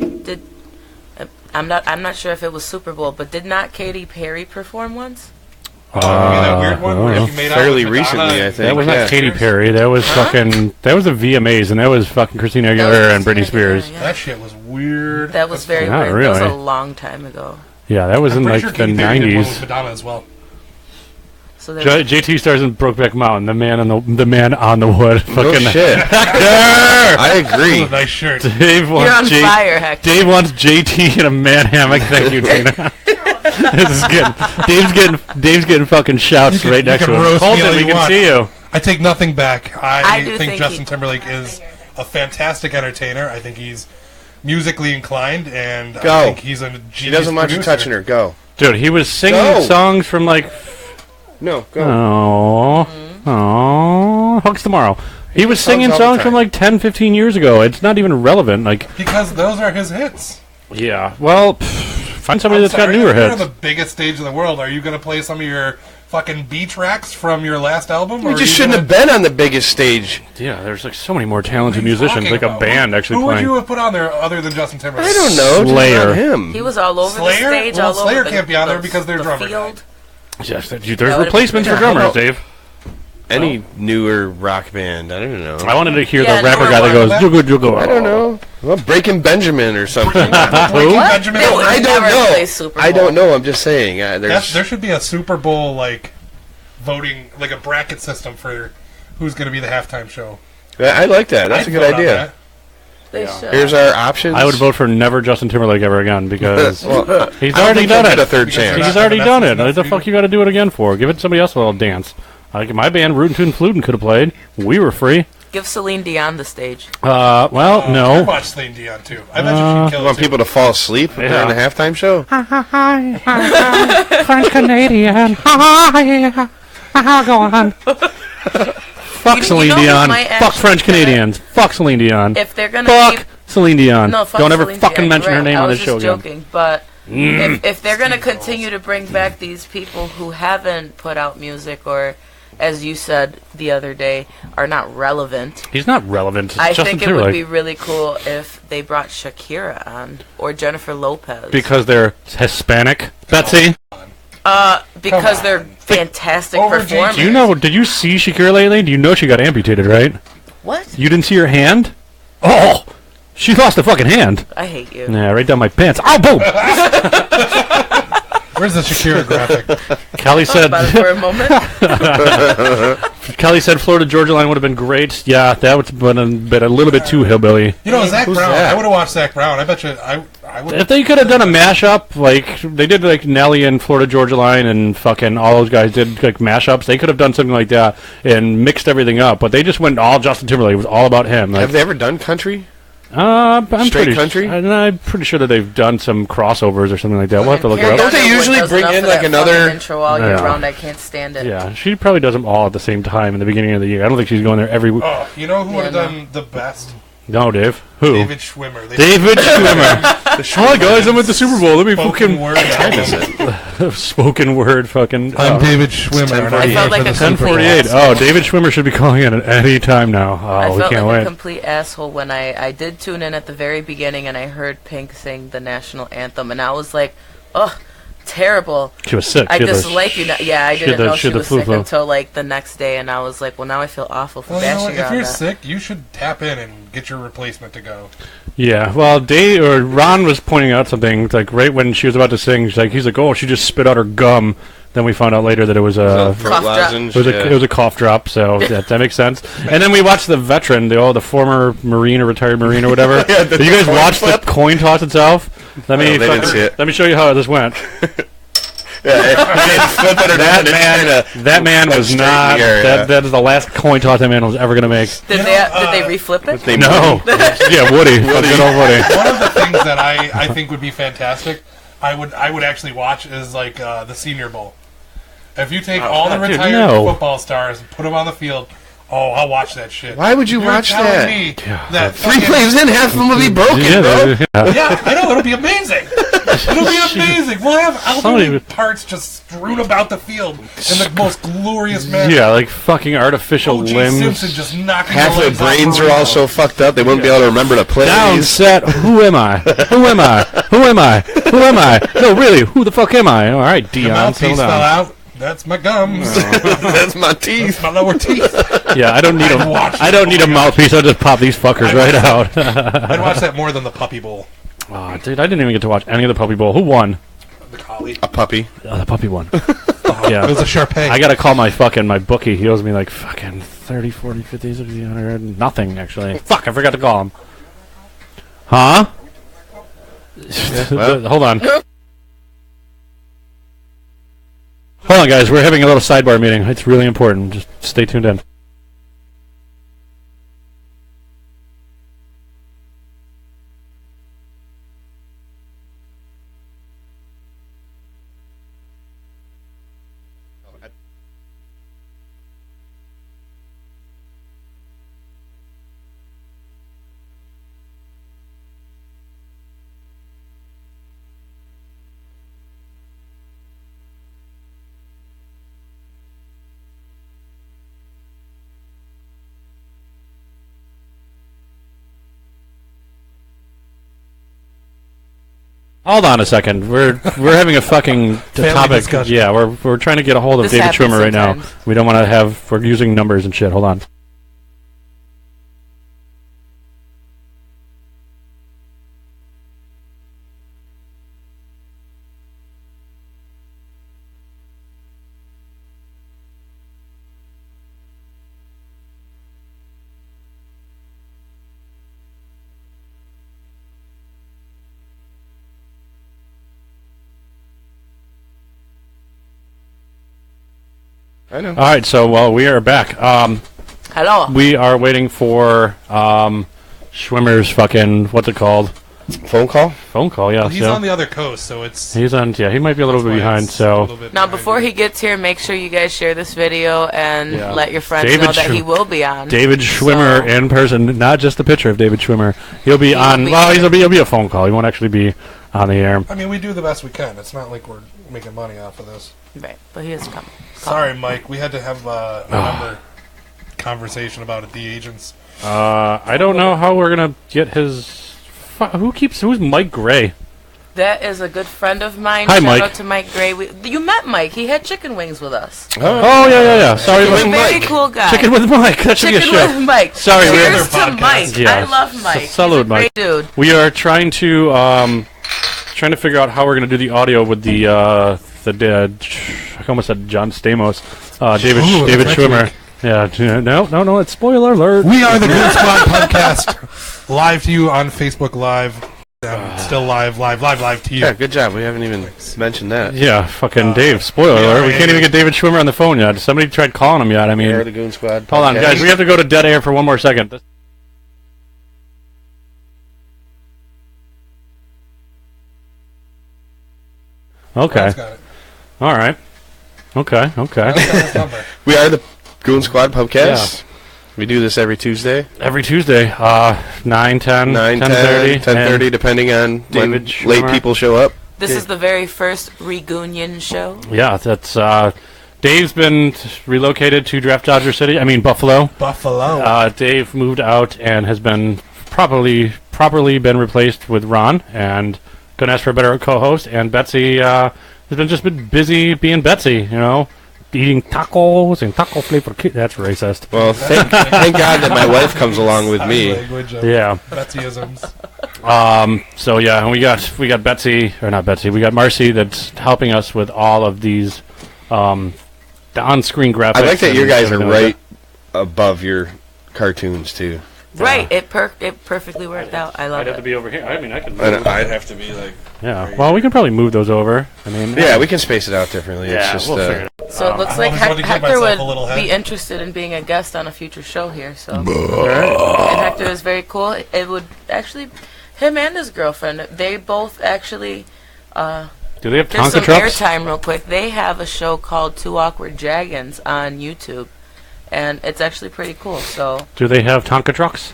I'm not sure if it was Super Bowl, but did not Katy Perry perform once? that weird one where she made out Fairly with Madonna recently, I and- think. That was not yeah. Katy Perry. That was that was the VMAs, and that was fucking Christina Aguilera and Britney Spears. Yeah. That shit was weird. That was very Not weird. That was really. a long time ago. Yeah, that was I'm in pretty like sure the Katy Perry did one 90s. with Madonna as well. So there JT stars in Brokeback Mountain. The man on the wood. No Fucking shit. I That agree. was a nice shirt. Dave you're on wants fire, Hector. Dave wants JT in a man hammock. Thank you, Dana. This is good. Dave's getting fucking shouts You right next can to him. roast me Colton, all we you can want. see you. I take nothing back. I do think think Justin he- Timberlake is a fantastic entertainer. I think he's musically inclined, and Go. I think he's a genius She doesn't want you producer. touching her. Go. Dude, he was singing Go. songs from like No, go. Hugs Tomorrow. He was songs singing all the songs from time. like 10, 15 years ago. It's not even relevant. Like, Because those are his hits. yeah. Well, find somebody that's got Sorry, newer if you're hits. on the biggest stage in the world. Are you going to play some of your fucking B tracks from your last album? We just shouldn't have been on the biggest stage. Yeah, there's like so many more talented What are you musicians, talking like about? a band actually Who playing. would you have put on there other than Justin Timberlake? I don't know. just Slayer. not him. He was all over Slayer? the stage, Well, all Slayer over the, can't be on there the- because their the drummer field. Yes, there's would've replacements been for better. drummers, Dave. Any newer rock band? I don't know. I wanted to hear Yeah, the rapper newer guy that goes, one. jugo, jugo. I don't know. Well, Breaking Benjamin or something. Breaking What? Benjamin. They would I don't never know. play Super Bowl. I don't know. I'm just saying. There should be a Super Bowl like voting, like a bracket system for who's going to be the halftime show. I like that. That's I'd a good vote on idea. that. They should. Here's our options. I would vote for never Justin Timberlake ever again because Well, he's I don't already think done he'll get a it. third Because chance. they're He's not already gonna done mess it. with What the that fuck you got to do it again for? Give it to somebody else a little dance. Like my band, Rootin' Tootin' Flutin' could have played. We were free. Give Celine Dion the stage. Well, I'd no. watch Celine Dion too. I bet you she'd You kill want it too. people to fall asleep during the halftime show? French Canadian. Go on. Fuck You Celine know who Dion. might Fuck actually French get it? Canadians. Fuck Celine Dion. If they're gonna Fuck keep, Celine Dion. no, fuck Don't ever Celine fucking Dion, mention her right. name I on was this show just again. joking, but if they're gonna continue to bring back these people who haven't put out music or, as you said the other day, are not relevant, He's not relevant. It's I Justin think it would Timberlake. be really cool if they brought Shakira on or Jennifer Lopez. Because they're Hispanic. Betsy, Because Come they're on. fantastic Over performers. do you know? Did you see Shakira lately? Do you know she got amputated, right? What? You didn't see her hand? Oh, she lost a fucking hand. I hate you. Yeah, right down my pants. Oh, boom! Where's the Shakira graphic? Kelly Thought said. about it for a moment. Kelly said Florida Georgia Line would have been great. Yeah, that would have been a little bit too hillbilly. You know, Zach Who's Brown. that? I would have watched Zach Brown. I bet you. I would. If they could have done a mashup, like they did, like Nelly and Florida Georgia Line and fucking all those guys did like mashups, they could have done something like that and mixed everything up. But they just went all Justin Timberlake. It was all about him. Like, Have they ever done country? I'm Straight pretty country? I'm pretty sure that they've done some crossovers or something like that. We'll have to look it Carrie up. Don't they Underwood usually does bring enough in, for like, that another- fucking intro all year Yeah. round. I can't stand it. Yeah, she probably does them all at the same time in the beginning of the year. I don't think she's going there every week. Oh, you know who would have no. done the best? No, Dave. Who? David Schwimmer. They David Schwimmer. Hi guys, I'm at the Super Bowl. Let me spoken fucking word. album. spoken word fucking. I'm David Schwimmer. and I'm I here felt for like the a Super Bowl. 10:48. Oh, David Schwimmer should be calling in at any time now. I Oh, we felt can't like a wait. complete asshole when I did tune in at the very beginning and I heard Pink sing the national anthem and I was like, ugh, terrible. She was sick. I She had the dislike you. Yeah, I she had didn't the- know she she had the was flu sick flu. until like the next day, and I was like, well, now I feel awful for Well, you know what? bashing her If on you're that. sick, you should tap in and get your replacement to go. Yeah, well, Ron was pointing out something like right when she was about to sing. He's like, oh, she just spit out her gum. Then we found out later that it was a Throat Cough drop. lozenge, it was a cough drop. So that makes sense. And then we watched the veteran, the former Marine or retired Marine or whatever. Yeah, Did you guys coin watch flip? the coin toss itself? Let me No, they didn't see it. let me show you how this went. That man was not. That is the last coin toss that man was ever gonna make. Did they reflip it? No. Yeah, Woody. Good old Woody. One of the things that I think would be fantastic, I would actually watch is like the Senior Bowl. If you take all the dude, retired no. football stars and put them on the field, I'll watch that shit. Why would you You're watch telling that? me that 3 fucking- plays in, half of them will be broken, bro. Yeah, I know, it'll be amazing. It'll be amazing. We'll have elderly Somebody- parts just strewn about the field in the most glorious manner. Yeah, like fucking artificial O.J. limbs. Simpson just knocking Half the their legs off brains are Marino. all so fucked up they wouldn't be able to remember the plays. Down, set. Who am I? Who am I? Who am I? Who am I? No, really. Who the fuck am I? All right, The Dion, settle mouthpiece fell down. out. That's my gums. That's my teeth. That's my lower teeth. Yeah, I don't need I'd watch I don't it. need a mouthpiece. I'll just pop these fuckers I'd right watch out. I'd watch that more than the Puppy Bowl. Oh, dude, I didn't even get to watch any of the Puppy Bowl. Who won? The collie. A puppy. Oh, the Puppy won. It Yeah. was a Sharpay. I gotta call my bookie. He owes me like fucking 30, 40, 50, 60, 100. Nothing, actually. Fuck, I forgot to call him. Huh? well. Hold on. Hold on, guys. We're having a little sidebar meeting. It's really important. Just stay tuned in. Hold on a second. We're having a fucking topic. discussion. Yeah, we're trying to get a hold of This David happens Schwimmer right now. sometimes. We don't want to have. We're using numbers and shit. Hold on. I know. All right, so we are back. Hello. We are waiting for Schwimmer's fucking what's it called? Phone call? Phone call. Yeah, Well, he's so on the other coast, so it's. he's on. Yeah, he might be a little bit that's why behind. it's a So little bit Now, behind before you. he gets here, make sure you guys share this video and Yeah. let your friends David know that he Schw- will be on. David Schwimmer So- in person, not just a picture of David Schwimmer. He'll be on. be- Well, he'll be a phone call. He won't actually be on the air. I mean, we do the best we can. It's not like we're making money off of this. Right, but he is coming. Sorry, Mike. We had to have a number conversation about it. The agents. I don't know how we're gonna get his. Who's Mike Gray? That is a good friend of mine. Hi, Shout Mike. out to Mike Gray. You met Mike. He had chicken wings with us. Oh yeah. Sorry, He's a with very Mike. cool guy. Chicken with Mike. That should be a Chicken show. with Mike. Sorry, we Cheers have to other podcasts. Mike. Yeah. I love Mike. Salute, He's a Mike. great dude. We are trying to figure out how we're gonna do the audio with the I almost said John Stamos, David Ooh, David that's Schwimmer. Yeah, no, it's spoiler alert. We are the Goon Squad podcast, live to you on Facebook Live. Still live to you. Yeah, good job. We haven't even mentioned that. Yeah, fucking Dave. Spoiler yeah, alert. We yeah, can't yeah. even get David Schwimmer on the phone yet. Somebody tried calling him yet. I mean, We are the Goon Squad. hold on, podcast. guys. We have to go to dead air for one more second. Okay. That's got it. All right. Okay. That's got his number. We are the Goon Squad podcast. We do this every Tuesday, Every Tuesday, 9, 10, 9, 10:30, 10:30, depending on when David late Schwimmer. people show up. This is the very first Reunion show. Yeah, that's Dave's been relocated to Dodger City. I mean Buffalo. Buffalo. Dave moved out and has been properly been replaced with Ron, and couldn't ask for a better co-host. And Betsy has just been busy being Betsy, you know, eating tacos and taco flavor. That's racist. Well, thank God that my wife comes along with me. Language of Yeah. Betsyisms. So yeah, and we got Betsy, or not Betsy. We got Marcy that's helping us with all of these, the on-screen graphics. I like that you and guys are everything like right above your cartoons too. Right. It perfectly worked out. I that. love I'd have to it. be over here. I mean, I could. And I'd have to be like. Yeah. Well, we can probably move those over. I mean. Yeah, we can space it out differently. Yeah, It's just we'll figure it out. So it looks I like always wanted to give Hector myself a little would head. be interested in being a guest on a future show here. So and Hector is very cool. It would actually, him and his girlfriend, they both actually. Do they have There's Tonka some trucks? airtime real quick. They have a show called Two Awkward Jaggins on YouTube, and it's actually pretty cool. So Do they have Tonka trucks?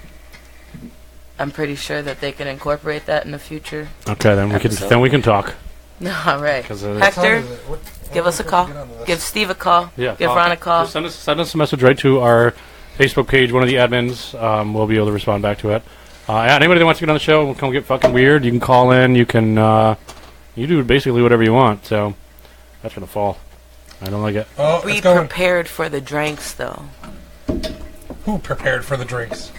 I'm pretty sure that they can incorporate that in the future. Okay, then Episode. we can talk. All right, 'Cause, Hector, give us a call. Give Steve a call. Yeah. Give Ron a call. Just send us a message right to our Facebook page. One of the admins will be able to respond back to it. Anybody that wants to get on the show, will come get fucking weird. You can call in. You can you do basically whatever you want. So that's gonna fall. I don't like it. Oh, Be it's going. prepared for the drinks, though. Who prepared for the drinks?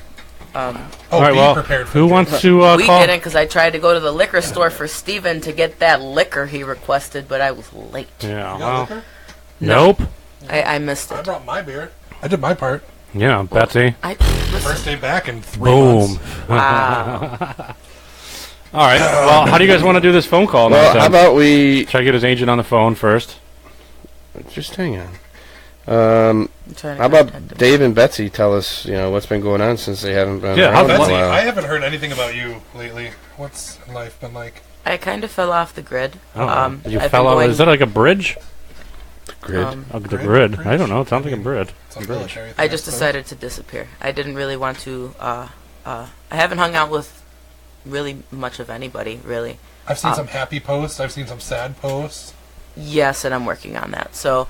Um, Oh, All right. be Well, prepared for who the wants drinks. to we call? didn't, because I tried to go to the liquor store for Steven to get that liquor he requested, but I was late. Yeah. You got Well, liquor? nope. I missed I it. brought my beer. I did my part. Yeah, Betsy. First Listen, day back in 3 Boom. months. wow. All right. Well, how do you guys want to do this phone call? Well, now, how about we Should I get his agent on the phone first? just hang on? I'm trying to How about contact him. Dave and Betsy tell us, what's been going on since they haven't been Yeah, around how's in a Betsy, while. I haven't heard anything about you lately. What's life been like? I kind of fell off the grid. I don't know. You I've fell been out. going- Is that like a bridge? Grid. Oh, the Grid? grid. I don't know. It sounds like a grid. Some military I thing, just so- decided to disappear. I didn't really want to. I haven't hung out with really much of anybody, really. I've seen some happy posts. I've seen some sad posts. Yes, and I'm working on that. So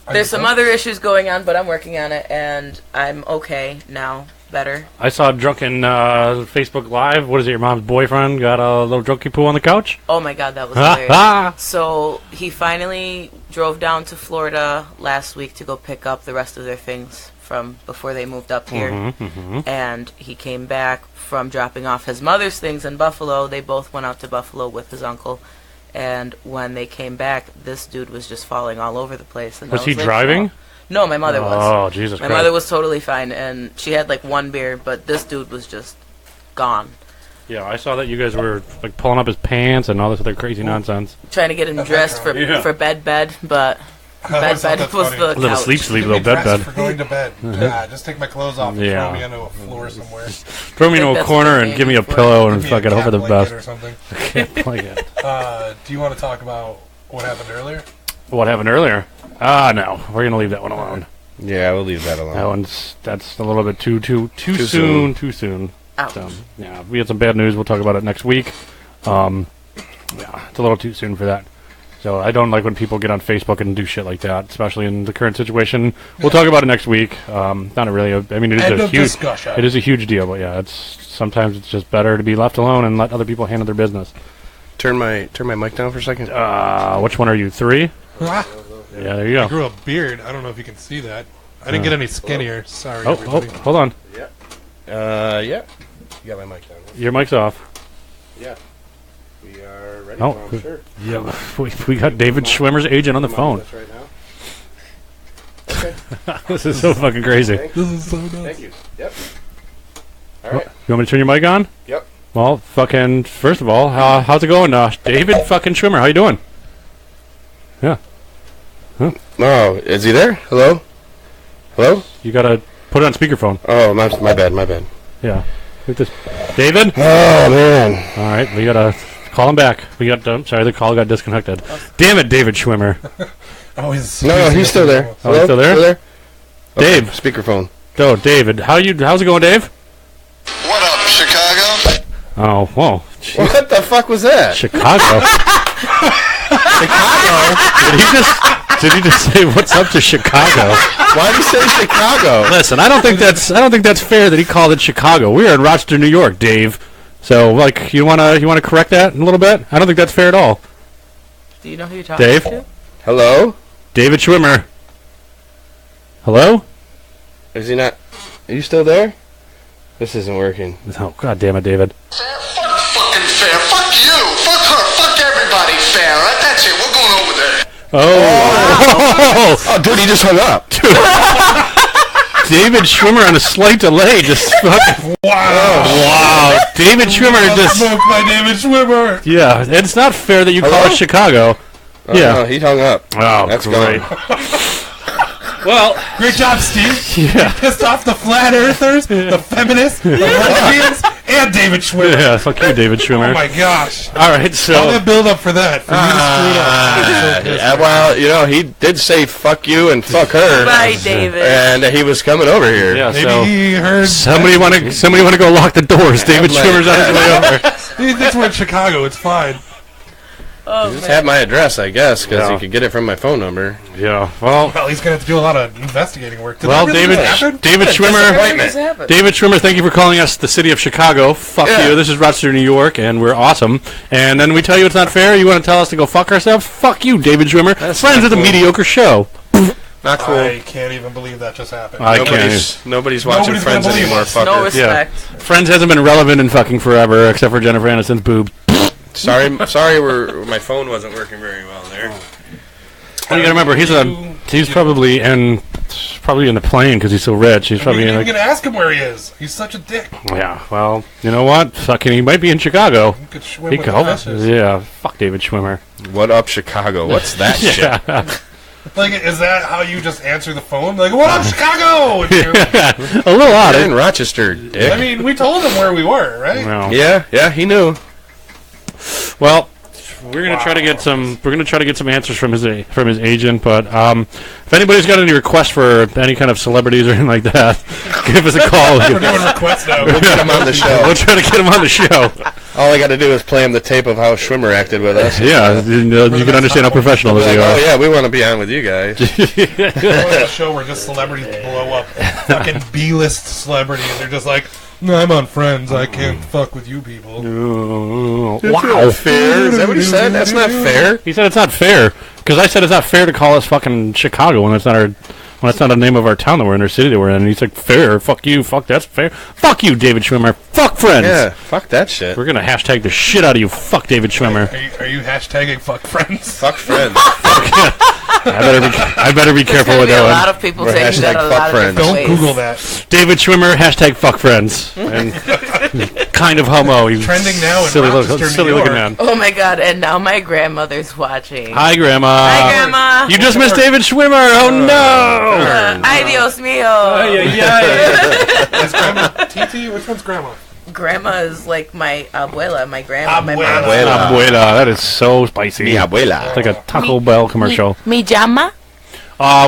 Are there's you some good? other issues going on, but I'm working on it, and I'm okay now. Better. I saw drunken Facebook Live. What is it? Your mom's boyfriend got a little drunky poo on the couch. Oh my God, that was Ha hilarious. ha! So he finally drove down to Florida last week to go pick up the rest of their things from before they moved up here. And he came back from dropping off his mother's things in Buffalo. They both went out to Buffalo with his uncle. And when they came back, this dude was just falling all over the place. And I Was he like, driving? "Oh." No, my mother was. Oh, Jesus My Christ. mother was totally fine, and she had like one beer, but this dude was just gone. Yeah, I saw that you guys were like pulling up his pants and all this other crazy nonsense. Trying to get him That's dressed for Yeah. for bed, but I always thought bed that's was funny. the A little couch. sleep, Get little me bed dressed bed. for going to bed. Yeah, just take my clothes off and Yeah. throw me onto a floor somewhere. Throw me into think a that's corner what they're and give me a aiming for. pillow and Give me fuck a it. Hope for cat the blanket best. or something. Can't like it. Do you want to talk about what happened earlier? What happened earlier? No, we're gonna leave that one alone. Yeah, we'll leave that alone. That's a little bit too soon. soon. Too soon. Ouch. So, yeah, we had some bad news. We'll talk about it next week. Yeah, it's a little too soon for that. So I don't like when people get on Facebook and do shit like that, especially in the current situation. We'll talk about it next week. Not really. I mean, it End is a of huge. discussion. It is a huge deal, but yeah, sometimes it's just better to be left alone and let other people handle their business. Turn my mic down for a second. Which one are you? 3? Ah, Yeah, there you I go. grew a beard. I don't know if you can see that. I didn't get any skinnier. Sorry, Oh, everybody. hold on. Yeah. You got my mic down. Your mic's off. Yeah. We are ready. Oh, I'm sure. yeah, we got David Schwimmer's agent on the phone. Right now. This is so fucking crazy. This is so nuts. Thank you. Yep. All right. You want me to turn your mic on? Yep. Well, fucking, first of all, how's it going, David fucking Schwimmer? How you doing? Yeah. Oh, is he there? Hello? Hello? You gotta put it on speakerphone. Oh, my bad. Yeah. Look at this. David? Oh, man. All right, we gotta call him back. Sorry, the call got disconnected. Damn it, David Schwimmer. Oh, he's No, he's still there. Oh, he's still there? Okay, Dave. Speakerphone. So, David, how's it going, Dave? What up, Chicago? Oh, whoa. Jeez. What the fuck was that? Chicago. Did he just say what's up to Chicago? Why did he say Chicago? Listen, I don't think that's fair that he called it Chicago. We are in Rochester, New York, Dave. So, like, you wanna correct that in a little bit? I don't think that's fair at all. Do you know who you're talking Dave? to? Hello? David Schwimmer. Hello? Is he not? Are you still there? This isn't working. Oh, God damn it, David. Fair? Fuck fucking fair. Fuck you. Fuck her. Fuck everybody fair. Right? That's it. We're going over there. Oh! Oh, dude, he just hung up. David Schwimmer on a slight delay. Just fucking. Wow. David Schwimmer just. Smoked by David Schwimmer. Yeah, it's not fair that you call Hello? it Chicago. Oh, Yeah. no, he hung up. Oh, That's great. Well, Great job, Steve. yeah. Pissed off the flat earthers, the feminists, the lesbians, and David Schwimmer. Yeah, fuck you, David Schwimmer. Oh my gosh. All right, All so. that build up for that. For you to screw it up. Well, you know, he did say fuck you and fuck her. Bye, David. And he was coming over here. Yeah, Maybe so. he heard. Somebody want to go lock the doors. David like- Schwimmer's on his way over. He thinks we're in Chicago. It's fine. Oh, Just man. have my address, I guess, because Yeah. he could get it from my phone number. Yeah, well, Well, he's going to have to do a lot of investigating work. Did well, that really David, just happen? David Schwimmer, What just happened? David Schwimmer, thank you for calling us the city of Chicago. Fuck Yeah. you. This is Rochester, New York, and we're awesome. And then we tell you it's not fair. You want to tell us to go fuck ourselves? Fuck you, David Schwimmer. That's Friends not of the cool. mediocre show. Not cool. I can't even believe that just happened. I can't. Nobody's watching Nobody's gonna Friends believe anymore, us. fucker. No respect. Friends hasn't been relevant in fucking forever, except for Jennifer Aniston's boob. Sorry, my phone wasn't working very well there. Well, you gotta remember, he's probably in the plane because he's so rich. He's We're probably in even like, going to ask him where he is. He's such a dick. yeah. Well, you know what? Fucking, he might be in Chicago. He could swim He with could the hope. fishes. Yeah. Fuck David Schwimmer. What up, Chicago? What's that shit? Yeah. Like, is that how you just answer the phone? Like, what up, Chicago? And you're- A little odd. You're in Rochester, dick. I mean, we told him where we were, right? No. Yeah, he knew. Well, we're gonna try to get some. We're gonna try to get some answers from his agent. But if anybody's got any requests for any kind of celebrities or anything like that, give us a call. We're doing requests now. We'll get him on the show. We'll try to get him on the show. All I got to do is play him the tape of how Schwimmer acted with us. Yeah, you can understand how professional Like, we oh are. yeah, we want to be on with you guys. I want a show where just celebrities blow up. Fucking B-list celebrities. They're just like, no, I'm on Friends. I can't fuck with you people. Wow. Fair? Is that what he said? That's not fair. He said it's not fair because I said it's not fair to call us fucking Chicago when it's not our. Well, that's not the name of our town that we're in, or city that we're in. And he's like, fair, fuck you, fuck that's fair. Fuck you, David Schwimmer. Fuck Friends. Yeah, fuck that shit. We're going to hashtag the shit out of you. Fuck David Schwimmer. Are you hashtagging fuck Friends? Fuck Friends. I better be careful There's with gonna be a that lot of people We're saying that hashtag a fuck lot of friends. different Don't ways. Google that. one. David Schwimmer, hashtag fuck Friends. And kind of homo. You Trending now in silly, Rochester, New silly looking York. man. Oh my god! And now my grandmother's watching. Hi, Grandma. Hi, Grandma. You just missed David Schwimmer. Oh, no. Adios mio. Is Grandma Titi? Which one's Grandma? Grandma is like my abuela, my grandma, my Abuela. mom. Abuela, that is so spicy. Mi abuela. It's like a Taco Bell commercial. Mi llama?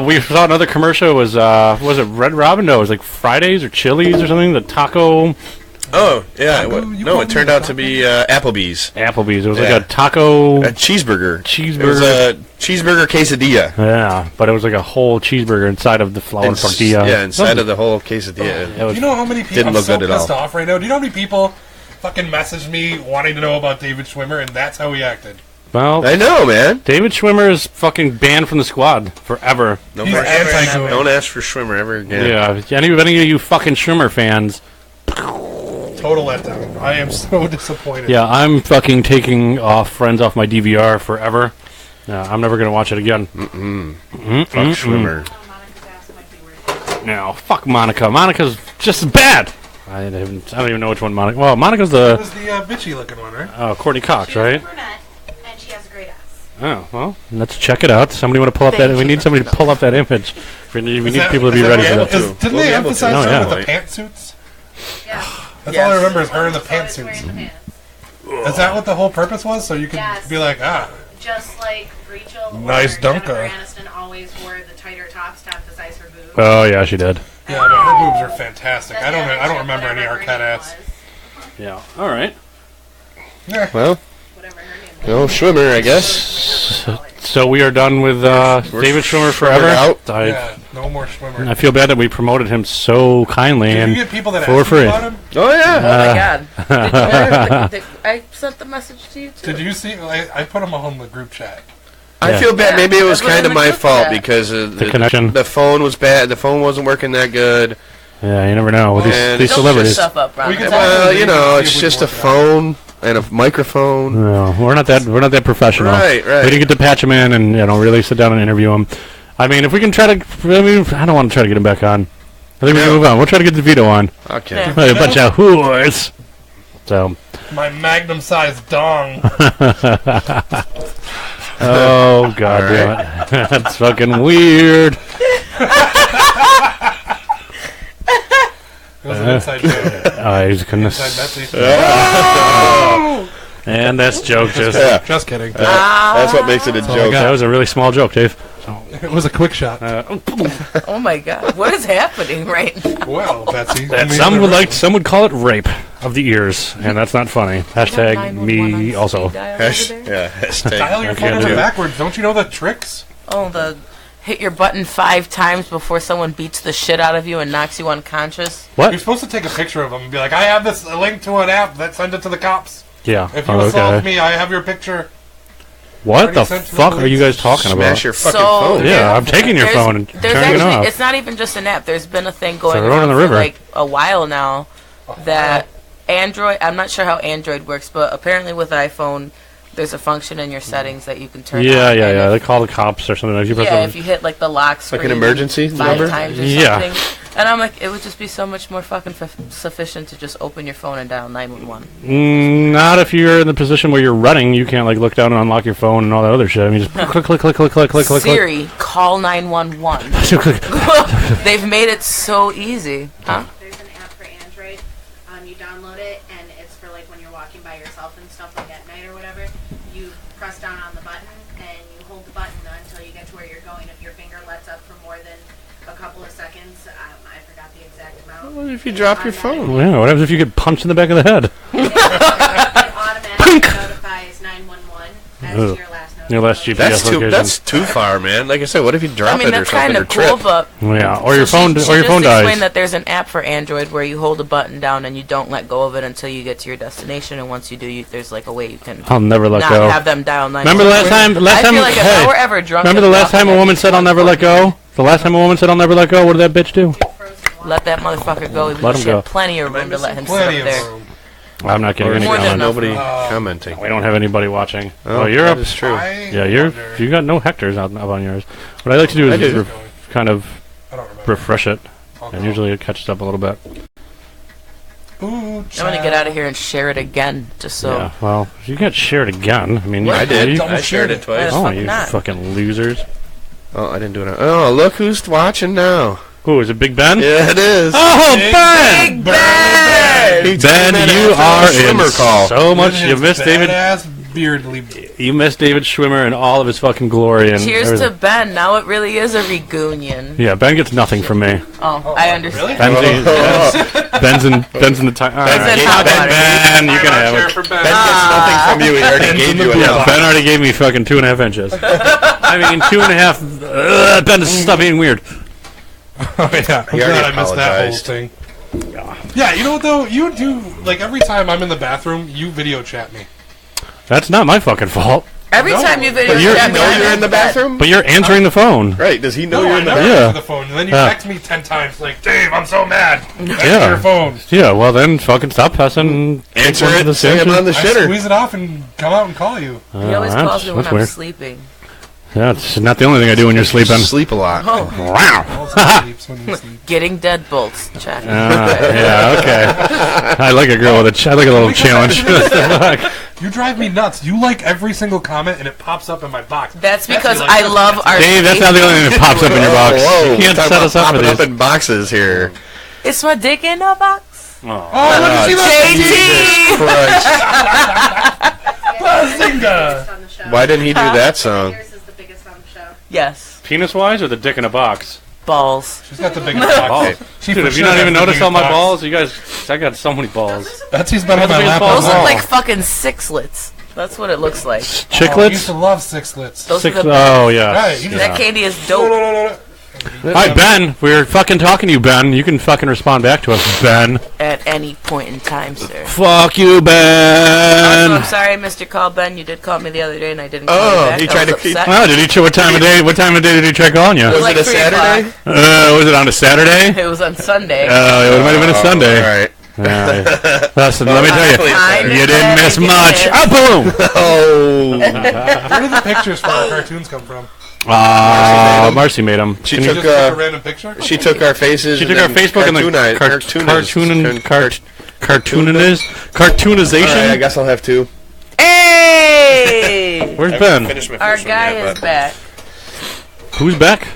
We saw another commercial. It was it Red Robin? No, it was like Fridays or Chili's or something. The taco Oh, yeah. You No, call it me turned a out to be Applebee's. Applebee's. It was Yeah. like a taco A cheeseburger. cheeseburger. It was a cheeseburger quesadilla. Yeah, but it was like a whole cheeseburger inside of the flour tortilla. Yeah, inside of the whole quesadilla. It Do was, you know how many people? Didn't I'm look so good at all. pissed off right now. Do you know how many people fucking messaged me wanting to know about David Schwimmer, and that's how he acted? well, I know, man. David Schwimmer is fucking banned from the squad forever. No He's more anti-goon. Don't ask for Schwimmer ever again. Yeah, any of you fucking Schwimmer fans. Total letdown. I am so disappointed. Yeah, I'm fucking taking Friends off my DVR forever. I'm never gonna watch it again. Fuck Schwimmer. Oh, Monica's ass might be where No, fuck Monica. Monica's just bad. I don't even know which one Monica. Well, Monica's That the was the bitchy looking one, right? Courtney Cox, She's a right? brunette, and she has a great ass. Oh well, let's check it out. Somebody want to pull up that? We need somebody to pull up that image. We need people to be ready for that. able to? Didn't We'll they be able emphasize to. Oh, her yeah. with the pantsuits? Yeah. That's Yes. all I remember is her in the Always wearing pantsuits. the pants. Is that what the whole purpose was? So you could Yes. be like, Just like Rachel Nice or dunker. Jennifer Aniston always wore the tighter tops to emphasize her boobs. Oh yeah, she did. yeah, but her boobs are fantastic. Then I don't Rachel, remember any whatever her Arquette name ass. was, Yeah. All right. Yeah. Well, Whatever her name no was. Schwimmer, I guess. So we are done with David Schwimmer forever. out. Yeah, no more Schwimmer. I feel bad that we promoted him so kindly Did you and get people that for asked you free. about him? Oh yeah. Oh my god. I sent the message to you too. Did you see? I put them all in the group chat. I feel bad. Maybe it was that's what kind of I my looked fault at. because The connection. The phone was bad. The phone wasn't working that good. Yeah, you never know with And these Don't celebrities. shoot yourself up, Ron. We can Well, you know, See if it's we just can a work it phone and a microphone. No, we're not that professional. Right, right. We didn't get to patch him in and really sit down and interview him. I mean, if we can try to, I don't want to try to get him back on. I think we can No. move on. We'll try to get DeVito on. Okay. Yeah. A bunch of whores. So, My magnum-sized dong. oh god damn it, that's fucking weird. It was an inside joke. He's gonna. Inside Betsy. And that's joke. Just Yeah. Just kidding. That's what makes it a joke. that was a really small joke, Dave. It was a quick shot. Oh my god, what is happening right now? Well, Betsy. That some would call it rape of the ears, and that's not funny. Hashtag me also. Hashtag. Dial your I phone can't number do it. backwards. Don't you know the tricks? Oh, the hit your button 5 times before someone beats the shit out of you and knocks you unconscious. You're What? supposed to take a picture of them and be like, I have a link to an app that send it to the cops. Yeah. If you Oh, assault okay. me, I have your picture. What the Already sent to the fuck are you police. guys talking about? Smash your fucking So- phone. Yeah, I'm taking your There's- phone and there's turning it actually, off. it's not even just an app. There's been a thing going Throw it on in the for river. like a while now that Android, I'm not sure how Android works, but apparently with iPhone, there's a function in your settings that you can turn Yeah, on. yeah, and yeah. if- They call the cops or something. If you press Yeah, the- if you hit like the lock screen. Like an emergency 5 number? times or Yeah. something. And I'm like, it would just be so much more fucking sufficient to just open your phone and dial 911. Not if you're in the position where you're running. You can't like look down and unlock your phone and all that other shit. I mean, just click, click, click, click, click, click, click. Siri, call 911. Click. They've made it so easy. Huh? There's an app for Android. You download it, and it's for like when you're walking by yourself and stuff, like at night or whatever. You press down on the button, and you hold the button until you get to where you're going. If your finger lets up for more than a couple of seconds, I forgot the exact amount. What if you drop your phone? Yeah, what happens if you get punched in the back of the head? It automatically notifies 911 as Ugh. your last notification. Your last GPS That's too. location. That's too far, man. Like I said, what if you drop I mean, it or that's something kind or of cool, trip? but Yeah, or your So phone, she or your phone just dies. explained that there's an app for Android where you hold a button down and you don't let go of it until you get to your destination, and once you do, there's like a way you can I'll never let not go. have them dial 911. Remember the last time? I feel like if I were ever drunk, remember the and last time a walking, woman I'd said, be "I'll never let go"? The last time a woman said, "I'll never let go." What did that bitch do? Let that motherfucker go. Let him She go. had plenty of room to let him sit Plenty up of there. room. I'm not getting any More than comment. enough. Nobody commenting. We don't have anybody watching. Oh, Oh, you're that up. is true. Yeah, you got no hectares up on yours. What I like to do I is do. just kind of I don't remember. refresh it, I'll and go. usually it catches up a little bit. Ooh, I'm gonna get out of here and share it again, just so. Yeah. Well, you got shared again. I mean, I did. You, Double I shared it twice. Why oh, the fuck you not? fucking losers. Oh, I didn't do it. Oh, look who's watching now. Who is it? Big Ben? Yeah, it is. Oh, Ben! Big Ben! He Ben, took you that are after a in Schwimmer call. so much. You missed David. Badass beardly. You missed David Schwimmer and all of his fucking glory and Cheers to everything. Ben. Now it really is a reunion. Yeah, Ben gets nothing from me. Oh, I understand. Ben's in the time. in hot water. Ben, you can have it. For Ben gets nothing from you. He already gave you Yeah, enough. Ben already gave me fucking 2.5 inches. I mean, 2.5. Ben, stop being weird. Oh, yeah. I'm He already glad I missed that whole apologized. thing. Yeah, you know what, though? You do, like, every time I'm in the bathroom, you video chat me. That's not my fucking fault. Every No. time you video But you chat me, know I'm you're in the bed. bathroom? But you're answering the phone. Right, does he know No, you're I in the never bathroom? Yeah. answer the phone. And then you Yeah. text me 10 times, like, Dave, I'm so mad. Answer Yeah. your phone. Yeah, well then, fucking stop pessing and take Answer one for it, the say I'm station. on the I shitter. squeeze it off and come out and call you. He always that's- calls me when that's I'm weird. sleeping. Yeah, it's not the only thing I do when you're sleeping. Sleep a lot. Oh, Wow. Also sleeps when you sleep. getting deadbolts. Check. Yeah, okay. I like a girl with I like a little challenge. You drive me nuts. You like every single comment, and it pops up in my box. That's because like I this. love our. Dave, that's not the only thing that pops up in your box. Whoa, You can't talk set about us up for popping these. up in boxes here. It's my dick in a box. Oh, look at you, JT. Christ. Biggest on the show. Why didn't he do that song? Yours is the biggest on the show. Yes, Penis-wise or the dick in a box? balls. She's got the biggest box. Balls. She Dude, for have you sure not has even the noticed biggest all my box. balls? You guys, I got so many balls. Betsy's been on That's my the lap biggest all Those balls. look along. like fucking sixlets. That's what it looks like. Oh, I used to Chiclets? love sixlets. Those Six, are the oh, yeah. Right, you That candy is No, dope. no, no, no, no. All right, Ben, we're fucking talking to you, Ben. You can fucking respond back to us, Ben. At any point in time, sir. Fuck you, Also, Ben. I'm sorry, Mr. Call Ben. You did call me the other day, and I didn't call you back. he I tried was to keep- upset. Oh, did he? What time of day? What time of day did he try calling you? Was like it a 3 Saturday? o'clock. Was it on a Saturday? It was on Sunday. It might have been a Sunday. All right. Listen, let me tell you, Definitely. you didn't miss much. Oh, boom! Oh. Where did the pictures for our cartoons come from? Marcy made them. She You took just took a random picture? she took our faces. She took our Facebook and the cartoonization. All right, I guess I'll have two. Hey! Where's Ben? Our guy is back. Who's back?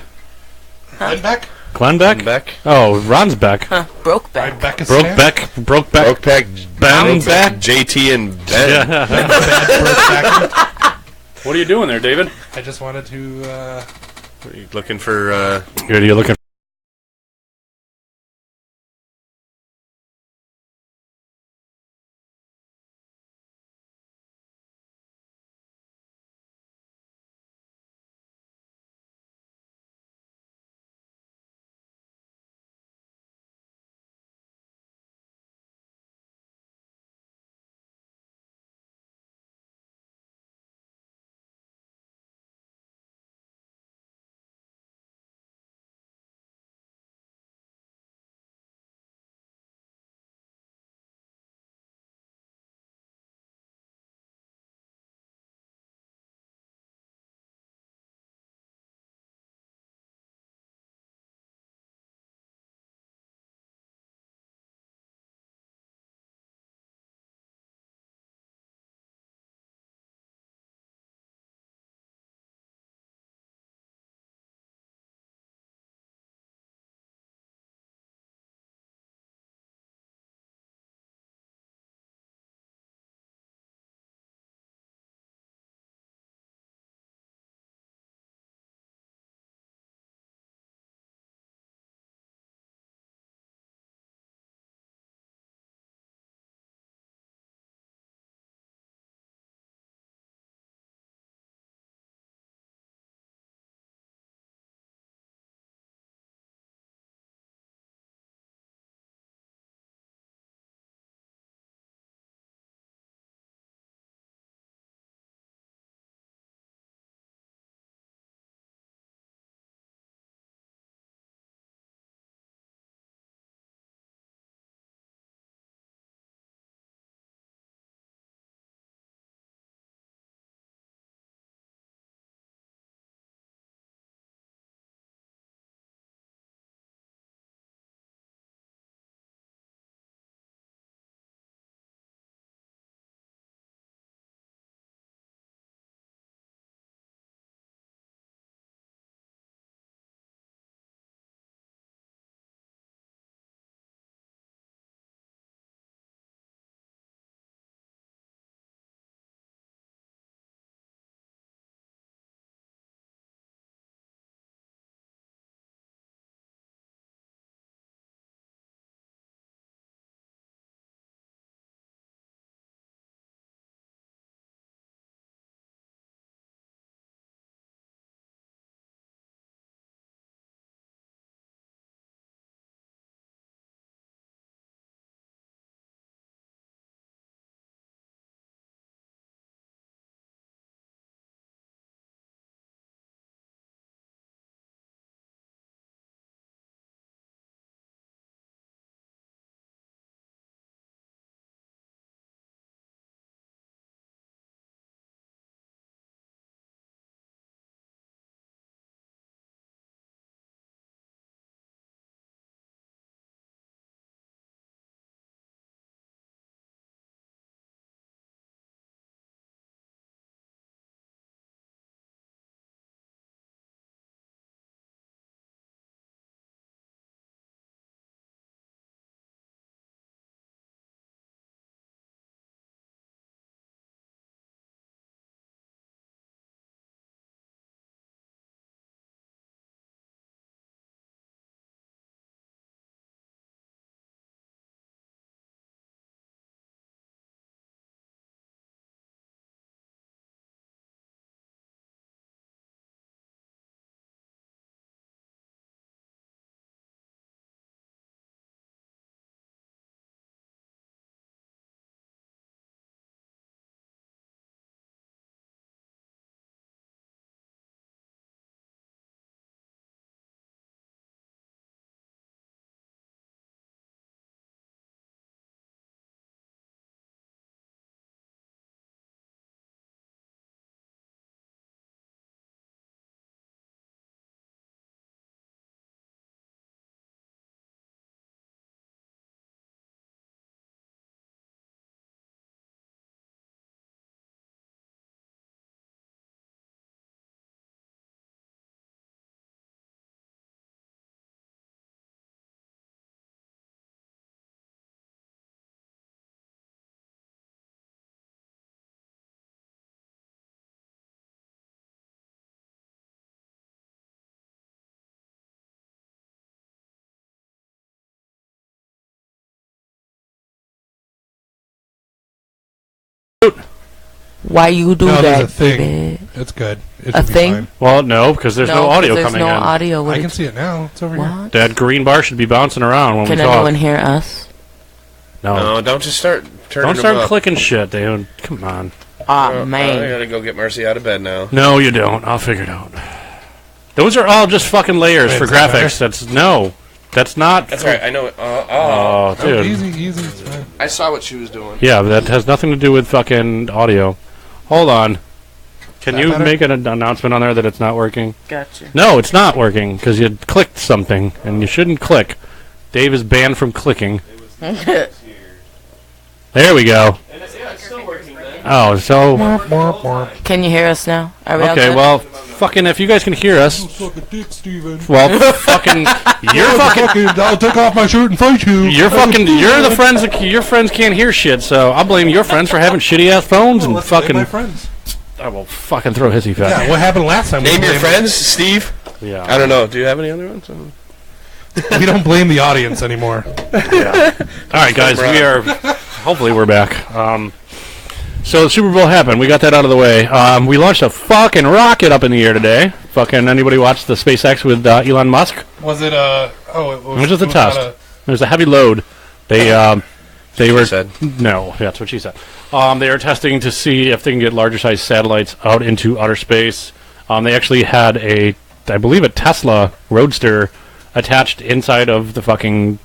Ben Beck? Glenn Beck? Beck. Oh, Ron's back. Huh, broke back. Beck is Broke Sam? Beck. Broke Beck. Brokeback Ben Brokeback back. JT and Ben. Yeah. What are you doing there, David? I just wanted to, Looking for Good. Are you looking Why you do No, there's that, a thing. baby? It's good. It A should be thing? fine. Well, no, because there's no audio there's coming no in. audio. What I it- can see it now. It's over here. What? That green bar should be bouncing around when Can we talk. anyone hear us? No. No, don't just start turning Don't start them up. clicking shit, dude. Come on. Oh, I man. gotta go get Marcy out of bed now. No, you don't. I'll figure it out. Those are all just fucking layers Wait, for is that graphics. That's not. That's right. I know it. Oh, Oh, dude. easy. It's fine. I saw what she was doing. Yeah, but that has nothing to do with fucking audio. Hold on. Can Is that you better? make an announcement on there that it's not working? Gotcha. No, it's not working because you clicked something and you shouldn't click. Dave is banned from clicking. There we go. Oh, so Can you hear us now? Are we all okay. good? Well, fucking if you guys can hear us, Suck a dick, Steven. well, fucking you're fucking. I'll take off my shirt and fight you. You're the friends. Your friends can't hear shit, so I'll blame your friends for having shitty ass phones and Let's blame fucking. my friends. I will fucking throw hissy fit. Yeah, what happened last time? Name we your blamed- friends, Steve. Yeah. I don't know. Do you have any other ones? We don't blame the audience anymore. All right, guys, we are. Hopefully, we're back. So the Super Bowl happened. We got that out of the way. We launched a fucking rocket up in the air today. Fucking anybody watch the SpaceX with Elon Musk? Was it it was, It was just a not test. There's a heavy load. They were said. no, that's what she said. They are testing to see if they can get larger size satellites out into outer space. They actually had I believe a Tesla Roadster attached inside of the fucking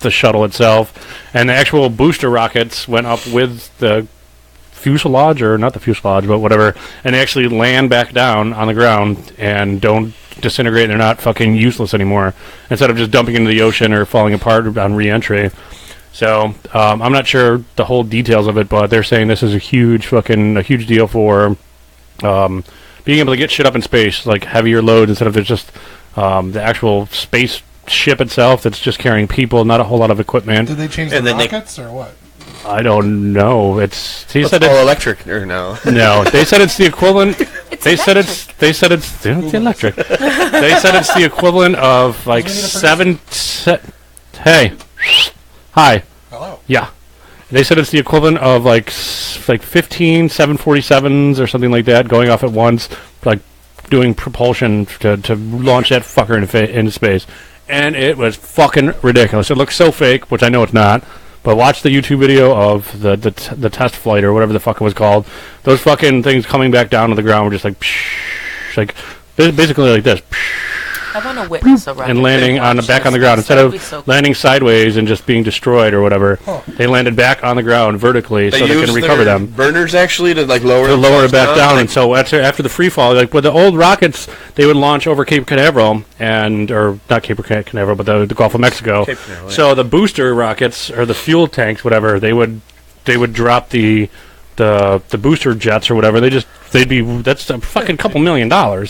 the shuttle itself, and the actual booster rockets went up with the fuselage, or not the fuselage, but whatever, and they actually land back down on the ground and don't disintegrate. They're not fucking useless anymore, instead of just dumping into the ocean or falling apart on re-entry. So I'm not sure the whole details of it, but they're saying this is a huge deal for being able to get shit up in space, like heavier load, instead of just the actual space ship itself that's just carrying people, not a whole lot of equipment. Did they change And the then they- rockets or what? I don't know. He said It's it's all electric or no? no. They said it's the equivalent. They said it's electric. They said it's the equivalent of like Hey, hi. Hello. Yeah. They said it's the equivalent of like 15 747s or something like that going off at once, like doing propulsion to launch that fucker into space. And it was fucking ridiculous. It looks so fake, which I know it's not. But watch the YouTube video of the test flight or whatever the fuck it was called. Those fucking things coming back down to the ground were just like, like basically like this. I want to witness a rocket And landing back on the ground instead That'd be of so cool. landing sideways and just being destroyed or whatever. They landed back on the ground vertically so they use can recover their them. burners actually to like lower To lower it back down, like- and so after the free fall, like with the old rockets, they would launch over Cape Canaveral or not Cape Canaveral, but the Gulf of Mexico. Cape Canaveral, yeah. So the booster rockets or the fuel tanks, whatever, they would drop the booster jets or whatever. That's a fucking couple $1 million.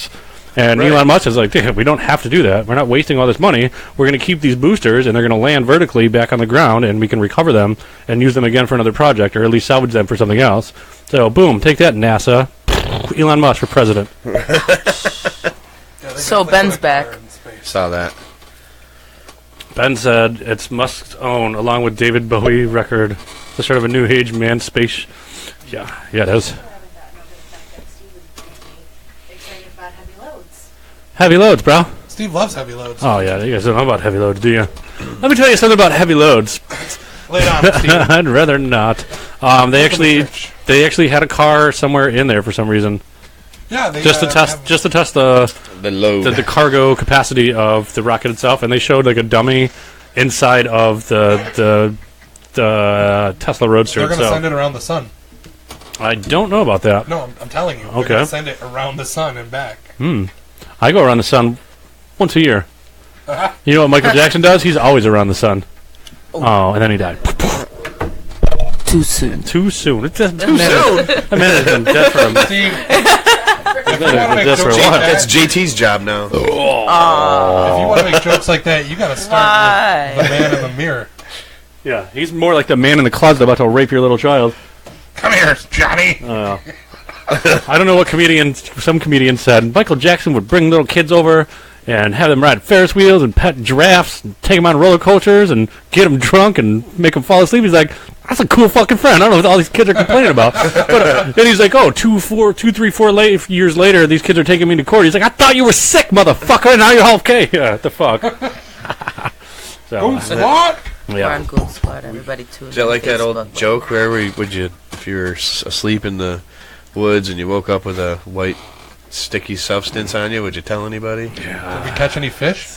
And Right. Elon Musk is like, "Dude, we don't have to do that. We're not wasting all this money. We're going to keep these boosters, and they're going to land vertically back on the ground, and we can recover them and use them again for another project, or at least salvage them for something else." So, boom, take that, NASA. Elon Musk for president. So Ben's back. Saw that. Ben said it's Musk's own, along with David Bowie record, the start of a new age man space. Yeah, it is. Excited about heavy loads. Heavy loads, bro. Steve loves heavy loads. Oh, yeah, you guys don't know about heavy loads, do you? Let me tell you something about heavy loads. Lay it on, Steve. I'd rather not. They actually had a car somewhere in there for some reason, Yeah, they just to test the The load. the cargo capacity of the rocket itself, and they showed like a dummy inside of the Tesla Roadster They're going to itself. send it around the sun. I don't know about that. No, I'm telling you. They're Okay. going to send it around the sun and back. I go around the sun once a year. You know what Michael Jackson does? He's always around the sun. Oh, and then he died. Too soon. Too soon. It's just too soon. I mean, it's been dead for him. Steve, if you want to make That's jokes for like what? That's that, JT's job now. if you want to make jokes like that, you got to start with the man in the mirror. Yeah, he's more like the man in the closet about to rape your little child. Come here, Johnny. I don't know what some comedian said. Michael Jackson would bring little kids over and have them ride Ferris wheels and pet giraffes and take them on roller coasters and get them drunk and make them fall asleep. He's like, that's a cool fucking friend. I don't know what all these kids are complaining about. But then he's like, oh, 2, 3, 4 years later, these kids are taking me to court. He's like, I thought you were sick, motherfucker, and now you're half okay. Yeah, what the fuck? Goon Squad? We're on Goon Squad. Everybody tune Is that in like that Facebook. old joke where would you, if you were asleep in the woods and you woke up with a white sticky substance on you, would you tell anybody? Did we catch any fish?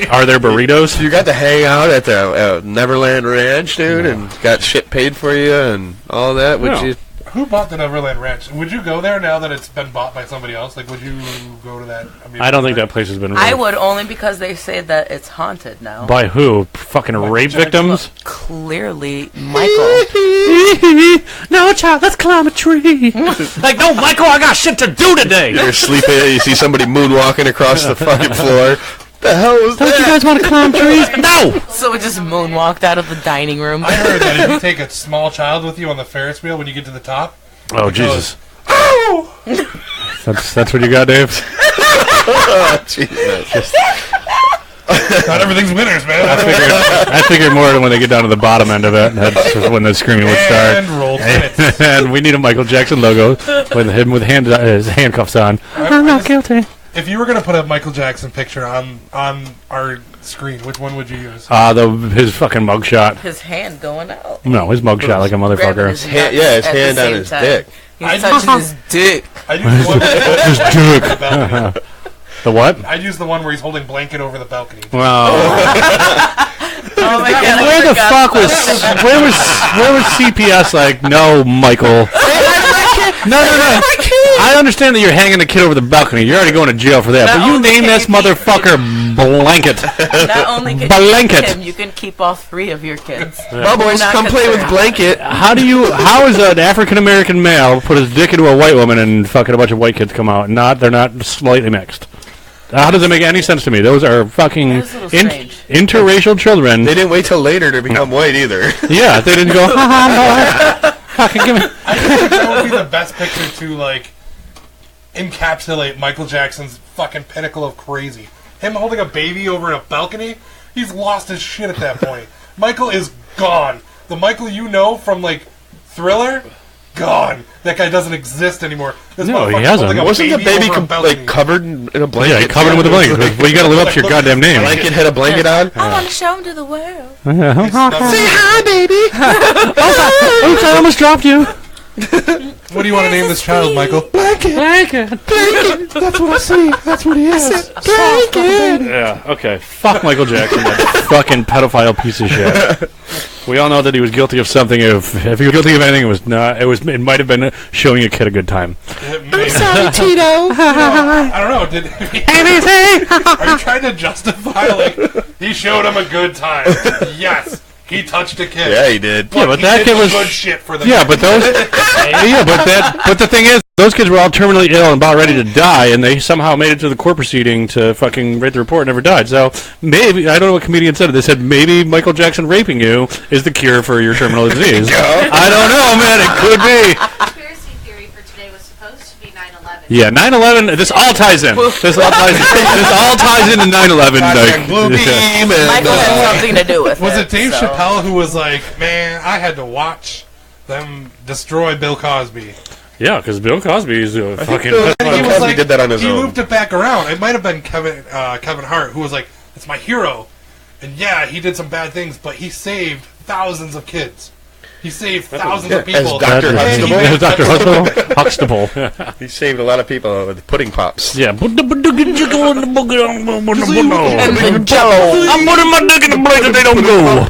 Are there burritos? You got to hang out at the Neverland Ranch, dude, and got shit paid for you and all that. Would No. you? Who bought the Neverland Ranch? Would you go there now that it's been bought by somebody else? Like, would you go to that? mean, I don't think that place has been. I Really would only because they say that it's haunted now. By who? Fucking rape Jackson. victims? Clearly, Michael. No, child, let's climb a tree. Like, no, Michael, I got shit to do today. You're sleeping, you see somebody moonwalking across the fucking floor. The hell was Don't you that? guys want to climb trees? No! So we just moonwalked out of the dining room. I heard that if you take a small child with you on the Ferris wheel when you get to the top, Oh, Jesus. That's what you got, Dave? Jesus. not everything's winners, man. I figured more when they get down to the bottom end of it. That's when the screaming would start. And roll credits. And we need a Michael Jackson logo with him with his handcuffs on. I'm not guilty. If you were going to put a Michael Jackson picture on our screen, which one would you use? His fucking mugshot. His hand going out. No, his mugshot like a Grabbing motherfucker. his Hand- nuts yeah, his at the hand on same his time. dick. He's touching his dick. I'd use the one His dick. The what? I'd use the one where he's holding blanket over the balcony. Well, Oh my god! I where the forgot fuck about was that. where was CPS like? No, Michael. No. I understand that you're hanging the kid over the balcony. You're already going to jail for that. Not But you only name can this you keep- motherfucker Blanket. Not only can you Blanket. keep him, you can keep all 3 of your kids. Well, boys, Not come play with concerned. Blanket. How is an African American male put his dick into a white woman and fucking a bunch of white kids come out? They're not slightly mixed. How does it make any sense to me? Those are fucking That is a little strange. interracial children. They didn't wait till later to become white either. Yeah, they didn't go. Ha ha, no. Fucking give me. I think that would be the best picture to, like, encapsulate Michael Jackson's fucking pinnacle of crazy. Him holding a baby over a balcony, he's lost his shit at that point. Michael is gone. The Michael you know from, like, Thriller, gone. That guy doesn't exist anymore. This No, he motherfucker's hasn't. holding a Wasn't the baby over a balcony. like covered in a blanket? Yeah, covered him with a blanket. Well, you got to live up to your goddamn name. Blanket had a blanket on. I want to show him to the world. Say hi, baby. Oops, I almost dropped you. What do you want to name this child, Michael? Blanket. That's what I see. That's what he is. Blanket. Yeah, okay. Fuck Michael Jackson, that fucking pedophile piece of shit. We all know that he was guilty of something. If he was guilty of anything, it was not. It might have been showing a kid a good time. Sorry, Tito. I don't know. Are you trying to justify, like, he showed him a good time? Yes. He touched a kid. Yeah, he did. Yeah, but he that did kid the was. good shit for the Yeah, but those. But the thing is, those kids were all terminally ill and about ready to die, and they somehow made it to the court proceeding to fucking write the report and never died. So maybe I don't know what comedian said it. They said maybe Michael Jackson raping you is the cure for your terminal disease. I don't know, man. It could be. Conspiracy theory for today was supposed to be 9/11. Yeah, 9/11. This all ties in. This all ties into 9/11. Like, Blue beam and Michael had something to do with Was it. it Dave so. Chappelle who was like, man, I had to watch them destroy Bill Cosby? yeah, because Bill Cosby is a fucking. Bill- And he Cosby was like, did that on his he own. moved it back around. It might have been Kevin Hart who was like, it's my hero. And yeah, he did some bad things, but he saved thousands of kids. He saved thousands of as people. Dr. And he Huxtable. made- Dr. Huxtable. He saved a lot of people with pudding pops. Yeah. And the jello. I'm putting my dick in the blade and they don't go.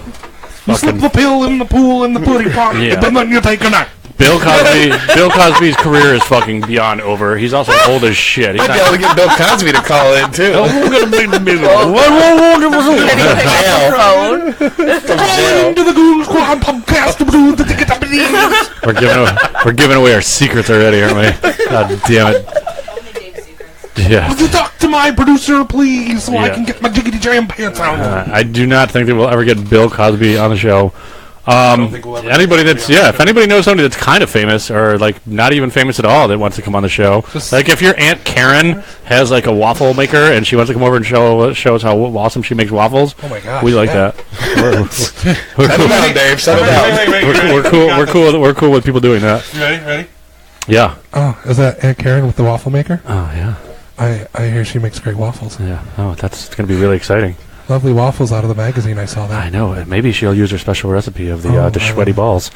You slip the pill in the pool in the pudding pot, Yeah. but then you take a nap. Bill Cosby's career is fucking beyond over. He's also old as shit. He's Might be able not. to get Bill Cosby to call in too. Into the Goon Squad podcast. We're giving away our secrets already, aren't we? God damn it. Only Dave's secrets. Yeah. Would you talk to my producer, please, so I Yeah. can get my jiggity jam pants on? I do not think that we'll ever get Bill Cosby on the show. don't think we'll ever Anybody get that's to be on if anybody knows somebody that's kind of famous or like not even famous at all that wants to come on the show, Just- like if your Aunt Karen has like a waffle maker and she wants to come over and shows how awesome she makes waffles, Oh my gosh. we like yeah. that. We're Settle down, Dave. Settle down. we're cool. We're cool. We're cool with people doing that. You ready? Ready? Yeah. Oh, is that Aunt Karen with the waffle maker? Oh yeah. I hear she makes great waffles. Yeah. Oh, that's gonna be really exciting. Lovely waffles out of the magazine. I saw that. I know. Maybe she'll use her special recipe of the Oh, the I sweaty know. balls.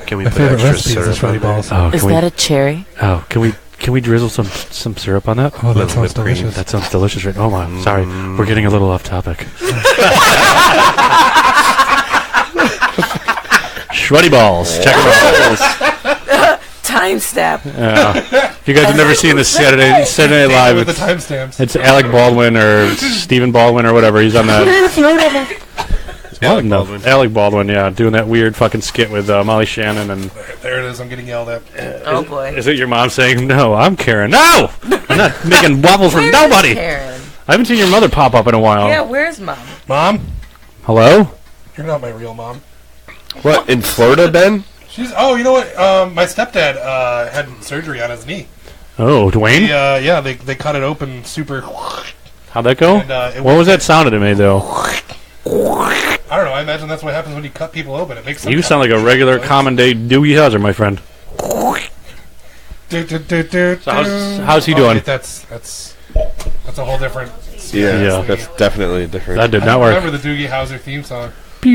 Can we My put favorite extra recipe is the syrup sweaty on there? balls. Oh, Is can we? that a cherry? Oh, can we drizzle some syrup on that? Oh, that Little sounds whipped cream. delicious. That sounds delicious, right? Oh my, sorry, we're getting a little off topic. Sweaty balls, check them out. Time stamp. If you guys have never seen this Saturday Night Live, with the it's, timestamps. it's Alec Baldwin or Stephen Baldwin or whatever. He's on that. Alec No, Baldwin. Alec Baldwin, yeah, doing that weird fucking skit with Molly Shannon and. There it is. I'm getting yelled at. Oh boy. Is it your mom saying, "No, I'm Karen"? No, I'm not making waffles for Where's nobody. Karen? I haven't seen your mother pop up in a while. Yeah, where's mom? Mom, Hello? you're not my real mom. What, in Florida, Ben? She's. Oh, you know what? My stepdad had surgery on his knee. Oh, Dwayne? Yeah, they cut it open super. How'd that go? And, it What was that sound it made, though? I don't know. I imagine that's what happens when you cut people open. It makes. You sound like a regular common day Doogie Howser, my friend. So how's he doing? That's a whole different. Yeah. That's definitely different. That did I not don't work. remember the Doogie Howser theme song. I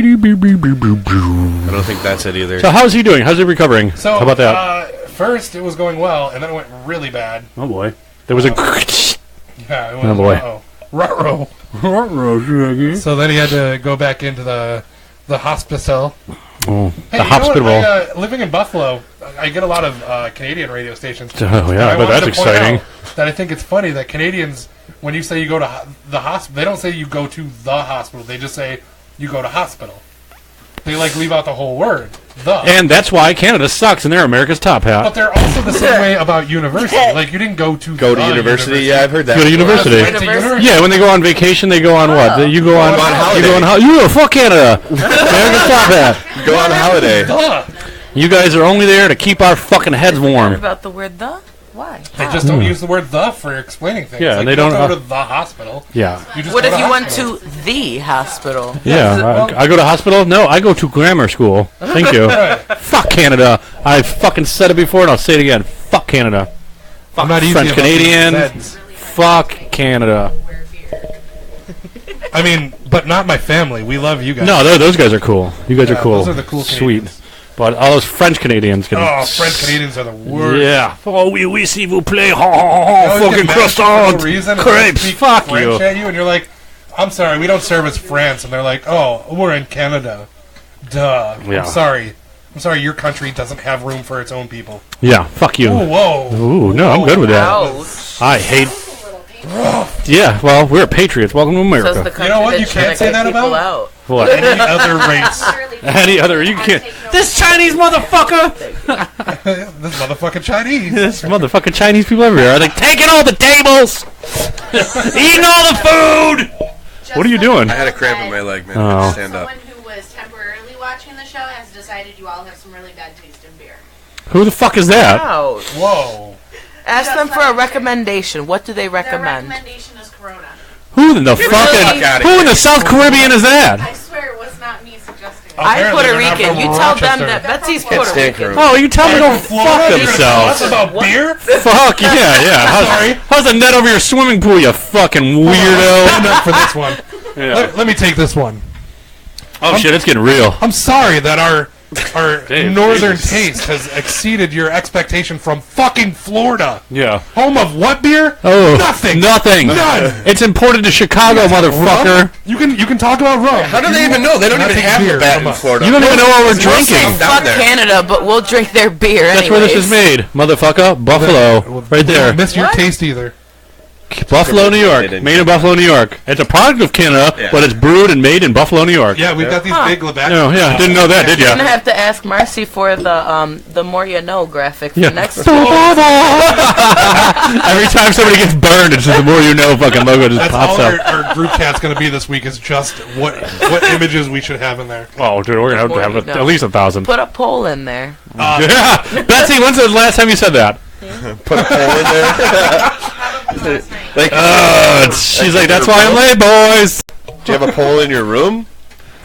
don't think that's it either. So how's he doing? How's he recovering? So How about that? First, it was going well, and then it went really bad. Oh boy. There was a. Yeah, it went, Oh, boy. Ruh-roh. So then he had to go back into the hospital. Oh, Hey, the you know what? hospital. Living in Buffalo, I get a lot of Canadian radio stations. Oh, yeah, And I bet wanted that's to point exciting. out that I think it's funny that Canadians, when you say you go to the hospital, they don't say you go to the hospital. They just say you go to hospital. They leave out the whole word, the. And that's why Canada sucks and they're America's top But hat. they're also the same way about university. Like you didn't go to Go to the university? Yeah, I've heard that. Go to before. university. Went to university. Yeah, when they go on vacation, they go on what? You go on. on holiday. You go on. You go fuck Canada. America's top hat. Go on holiday. Duh. You guys are only there to keep our fucking heads warm. About the word the? Why? They just don't use the word "the" for explaining things. Yeah, Like, they you don't- go to the hospital. Yeah. You just What go if to you went hospital. to the hospital? Yeah. I go to hospital? No, I go to grammar school. Thank you. Fuck Canada. I fucking said it before and I'll say it again. Fuck Canada. I'm not easy French about these Canadian. Zeds. Fuck Canada. I mean, but not my family. We love you guys. No, those guys are cool. You guys Yeah, are cool. those are the cool Sweet. Canadians. But all those French Canadians can. Oh, French Canadians are the worst. Yeah. Oh, oui, s'il vous plaît. They always Fucking get mad for croissant. no reason, and they Crepes. speak Fuck French you. at you, and you're like, I'm sorry, we don't service France. And they're like, oh, we're in Canada. Duh. Yeah. I'm sorry, your country doesn't have room for its own people. Yeah, fuck you. Oh, whoa. Ooh, no, I'm good with that. Ouch. I hate. Yeah, well, we're patriots. Welcome to Says America. the country You know what? that's You can't trying to say kick that people about- out. What? Any other race. Any other? You can't. This Chinese motherfucker. This motherfucking Chinese. This motherfucking Chinese people everywhere. Are they taking all the tables? Eating all the food? What are you doing? I had a cramp in my leg, man. Oh. Stand up. Someone who was temporarily watching the show has decided you all have some really bad taste in beer. Who the fuck is that? Ouch. Whoa. Ask them for a recommendation. What do they Their recommend? recommendation is Corona. Who in the Really? fucking? Fuck outta Who in here. the South Caribbean is that? I swear it was not me suggesting it. Oh. I'm Apparently Puerto they're not Rican. from You tell them Rochester. that Betsy's Can't Puerto stand Rican. Corona. Oh, you tell them to go Florida? fuck You're gonna tell us themselves. about beer? Fuck yeah. How's the net over your swimming pool? You fucking weirdo. Stand up for this one. Yeah. Let me take this one. Oh shit, it's getting real. I'm sorry that our Dave, northern Jesus. taste has exceeded your expectation from fucking Florida. Yeah. Home of what beer? Oh, Nothing. Nothing. None. It's imported to Chicago, motherfucker. Rum? You can talk about rum. How do they even know? They don't even Nothing have beer a bat from in us. Florida. You don't even know what we're We'll say drinking. down fuck there. Canada, but we'll drink their beer That's where this is anyways. made, motherfucker. Buffalo, right We there. don't miss your What? taste either. Buffalo, New York. Made in Buffalo, New York. It's a product of Canada, but it's brewed and made in Buffalo, New York. Yeah, we've got these big Labatt. No, yeah, didn't know that, did You're gonna you? have to ask Marcy for the more you know graphic for Yeah. next week. Every time somebody gets burned, it's just the more you know fucking logo just That's pops all up. our group chat's going to be this week is just what images we should have in there. Oh, dude, we're going to More have you know. at least 1,000. Put a poll in there. Yeah. Betsy, when's the last time you said that? Put a poll in there. Like, She's like, that's why I'm late, boys. do you have a poll in your room?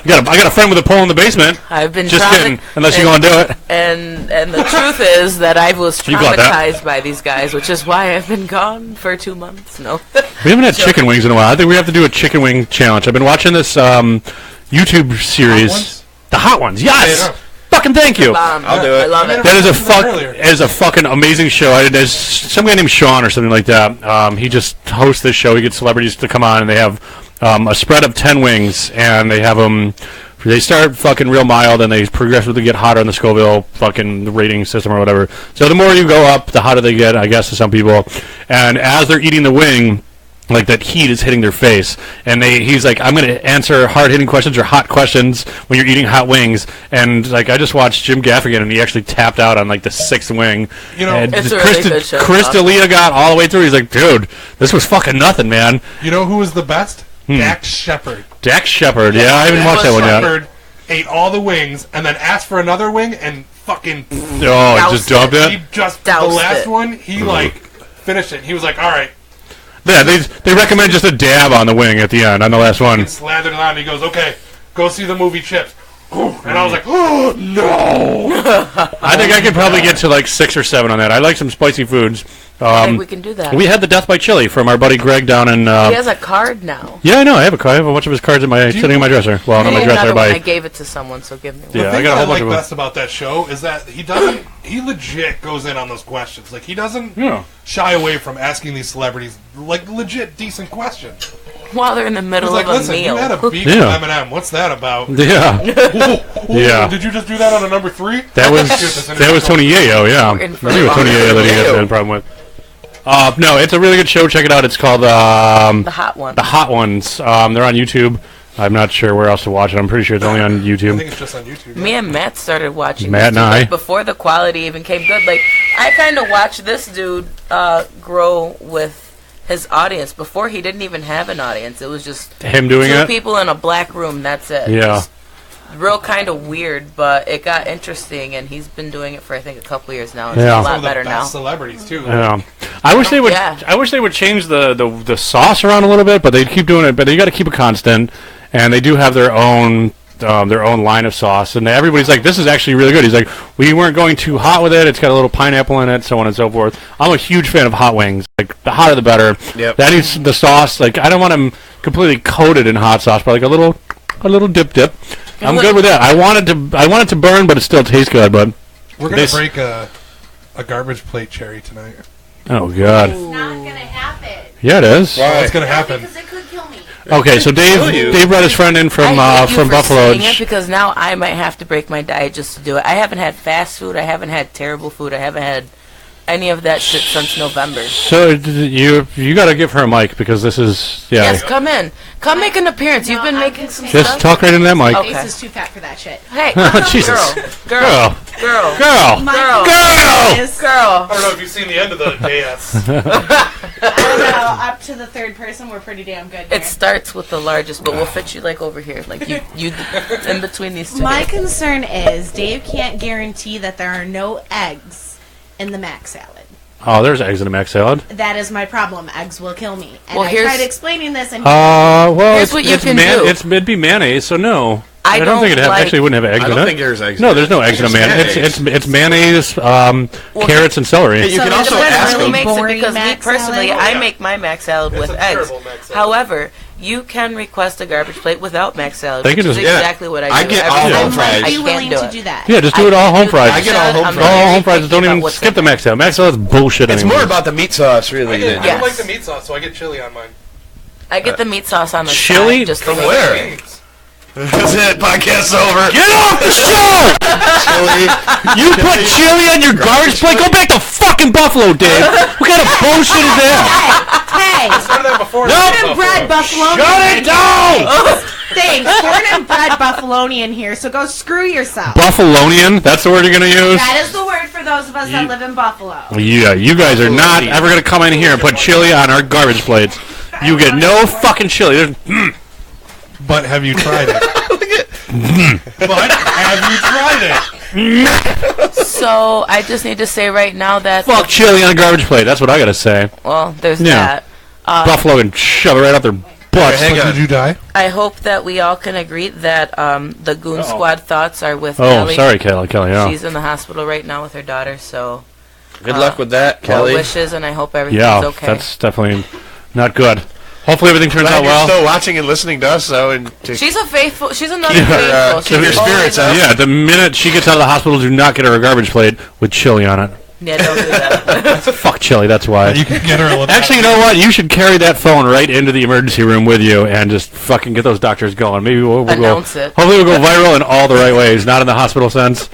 I got a friend with a pole in the basement. I've been Just kidding, unless you're and- going to do it. And the truth is that I was You got that. traumatized by these guys, which is why I've been gone for 2 months. No. We haven't had chicken wings in a while. I think we have to do a chicken wing challenge. I've been watching this YouTube series. ones? The hot ones, yes! Yeah. Fucking thank you. I'll do it. I love it. That is a Earlier. fucking amazing show. There's some guy named Sean or something like that. He just hosts this show. He gets celebrities to come on, and they have a spread of 10 wings, and they have them. They start fucking real mild, and they progressively get hotter on the Scoville fucking rating system or whatever. So the more you go up, the hotter they get, I guess, to some people. And as they're eating the wing, like that heat is hitting their face, and he's like, I'm going to answer hard-hitting questions or hot questions when you're eating hot wings. And like, I just watched Jim Gaffigan, and he actually tapped out on like the 6th wing. You know, and It's a really good show. Chris D'Elia got all the way through. He's like, dude, this was fucking nothing, man. You know who was the best? Dax Shepard. Dax Shepard, yeah, I haven't watched that one yet. Shepard ate all the wings and then asked for another wing and fucking. Oh, just dubbed He it. just the Doused last it. one. He like finished it. He was like, all right. Yeah, they recommend just a dab on the wing at the end on the last one. And slathered it on. He goes, okay, go see the movie Chips. And I was like, oh no. I think I could probably get to like 6 or 7 on that. I like some spicy foods. I think we can do that. We had the Death by Chili from our buddy Greg down in. He has a card now. Yeah, I know. I have a bunch of his cards in my sitting in my dresser. Well, not I my need dresser, another one. I by. gave it to someone, so give me one. The Yeah, I thing got a that I whole bunch like of them. best about that show is that he legit goes in on those questions. Like, he doesn't Yeah. shy away from asking these celebrities, like, legit decent questions. While they're in the He's middle like, of a listen, meal. you had a beef Yeah. with Eminem. What's that about? Yeah, Yeah. Did you just do that on a number 3? that was Tony Yayo. Yeah, I We're think in it for was Tony fun. Yayo that he had a problem with. No, it's a really good show. Check it out. It's called The hot one. The Hot Ones. They're on YouTube. I'm not sure where else to watch it. I'm pretty sure it's only on I YouTube. think it's just on YouTube. Me and Matt started watching Matt this and dude, I. like, before the quality even came good. Like, I kind of watched this dude grow with his audience. Before, he didn't even have an audience. It was just Him doing 2 it. people in a black room. That's it. Yeah. Just real kind of weird, but it got interesting, and he's been doing it for I think a couple years now. It's Yeah. a Some lot of the better best now. celebrities, too. Yeah. I wish they would. Yeah. I wish they would change the sauce around a little bit, but they keep doing it. But they got to keep it constant, and they do have their own line of sauce. And everybody's like, "This is actually really good." He's like, "We weren't going too hot with it. It's got a little pineapple in it, so on and so forth." I'm a huge fan of hot wings. Like the hotter the better. Yep. That needs the sauce. Like I don't want them completely coated in hot sauce, but like a little dip. I'm good with that. I want it to burn, but it still tastes good. But We're going This- to break a garbage plate cherry tonight. oh god, It's not gonna happen. yeah, it is. Why? What's going to happen? Because it could kill me. Okay, so Dave brought his friend in from I hate you from for Buffalo. saying it because now I might have to break my diet just to do it. I haven't had fast food. I haven't had terrible food. I haven't had any of that shit since November. So you got to give her a mic because this is Yes, come in. Come make an appearance. You've been No, making I'm some just Just stuff. talk right into that mic. Okay. Face is too fat for that shit. Hey, Jesus. girl. Girl. Girl. Is, Girl. I don't know if you've seen the end of the dance. I don't know, up to the 3rd person, we're pretty damn good here. It starts with the largest, but we'll fit you like over here, like you in between these two. My concern is Dave can't guarantee that there are no eggs in the mac salad. Oh, there's eggs in a mac salad. That is my problem. Eggs will kill me. And Well, I here's- tried explaining this, and Well, Here's what you it's can do. it'd be mayonnaise, so no. I don't think don't it like- actually wouldn't have eggs I in don't it. think there's eggs. No, in there's it. no eggs in a mayonnaise. It's mayonnaise, Well, carrots, and celery. Hey, you So can it also depends ask really Who them. makes it boring because me mac personally, salad? I Yeah. make my mac salad It's with a eggs. terrible mac salad. However, you can request a garbage plate without mac salad, They which can is just- yeah. exactly what I do. I get every all time. home I fries. might be can't willing do to it. do that. Yeah, just do it all home fried. I get all home I'm fried. All very home fries. picky Don't about even what's skip the in it. mac salad. Mac salad's bullshit. It's anyway. more about the meat sauce, really. I than- Yeah. don't like the meat sauce, so I get chili on mine. I get the meat sauce on the Chili? side. Just From to make where? it- That's it. Podcast's over. Get off the show! Chili. You put chili on your garbage plate? Go back to fucking Buffalo, Dave. What kind of bullshit is that? Hey, Started that before. Nope. corn and bread Buffalonian. Shut it down! Thanks, corn and bread Buffalonian here, so go screw yourself. Buffalonian? That's the word you're gonna use? That is the word for those of us that live in Buffalo. Yeah, you guys are not ever gonna come in here and put chili on our garbage plates. You get no fucking chili. But have you tried it? But have you tried it? So I just need to say right now that Fuck chili on a garbage plate. That's what I gotta say. well, there's Yeah. that. Buffalo and shove it right up their butts. Hang on. Did you die? I hope that we all can agree that the Goon Squad thoughts are with Oh, Kelly. sorry, Kelly. Yeah. She's in the hospital right now with her daughter, so Good luck with that, well Kelly. wishes, and I hope everything's Yeah, okay. that's definitely not good. Hopefully everything turns Glad out you're well. still watching and listening to us, though, and to She's another Yeah, faithful. keep your She's spirits always- up. Yeah, the minute she gets out of the hospital, do not get her a garbage plate with chili on it. Yeah, don't do that. Fuck chili, that's why. You can get her a little. Actually, you know what? You should carry that phone right into the emergency room with you and just fucking get those doctors going. Maybe we'll go. Announce it. Hopefully, we'll go viral in all the right ways, not in the hospital sense.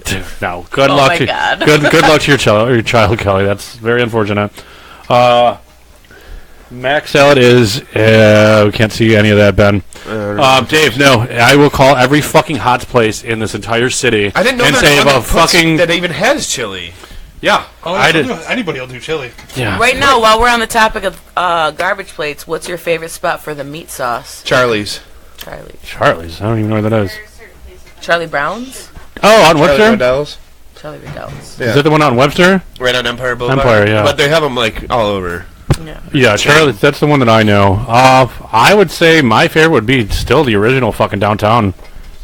Dude, no. Good Oh luck. my God. Good luck to your child, Kelly. That's very unfortunate. Mac salad is. We can't see any of that, Ben. Dave, no. I will call every fucking hot place in this entire city I didn't know and there's say one about that puts- fucking. that even has chili. Yeah, Oh, I did. Anybody will do chili. Yeah. Right now, while we're on the topic of garbage plates, what's your favorite spot for the meat sauce? Charlie's. Charlie's. I don't even know where that is. Charlie Brown's? Oh, on Charlie Webster. Modell's. Charlie Riddell's. Yeah. Is that the one on Webster? Right on Empire Boulevard. Empire, yeah. But they have them, like, all over. Yeah. Yeah, Charlie. That's the one that I know. I would say my favorite would be still the original fucking downtown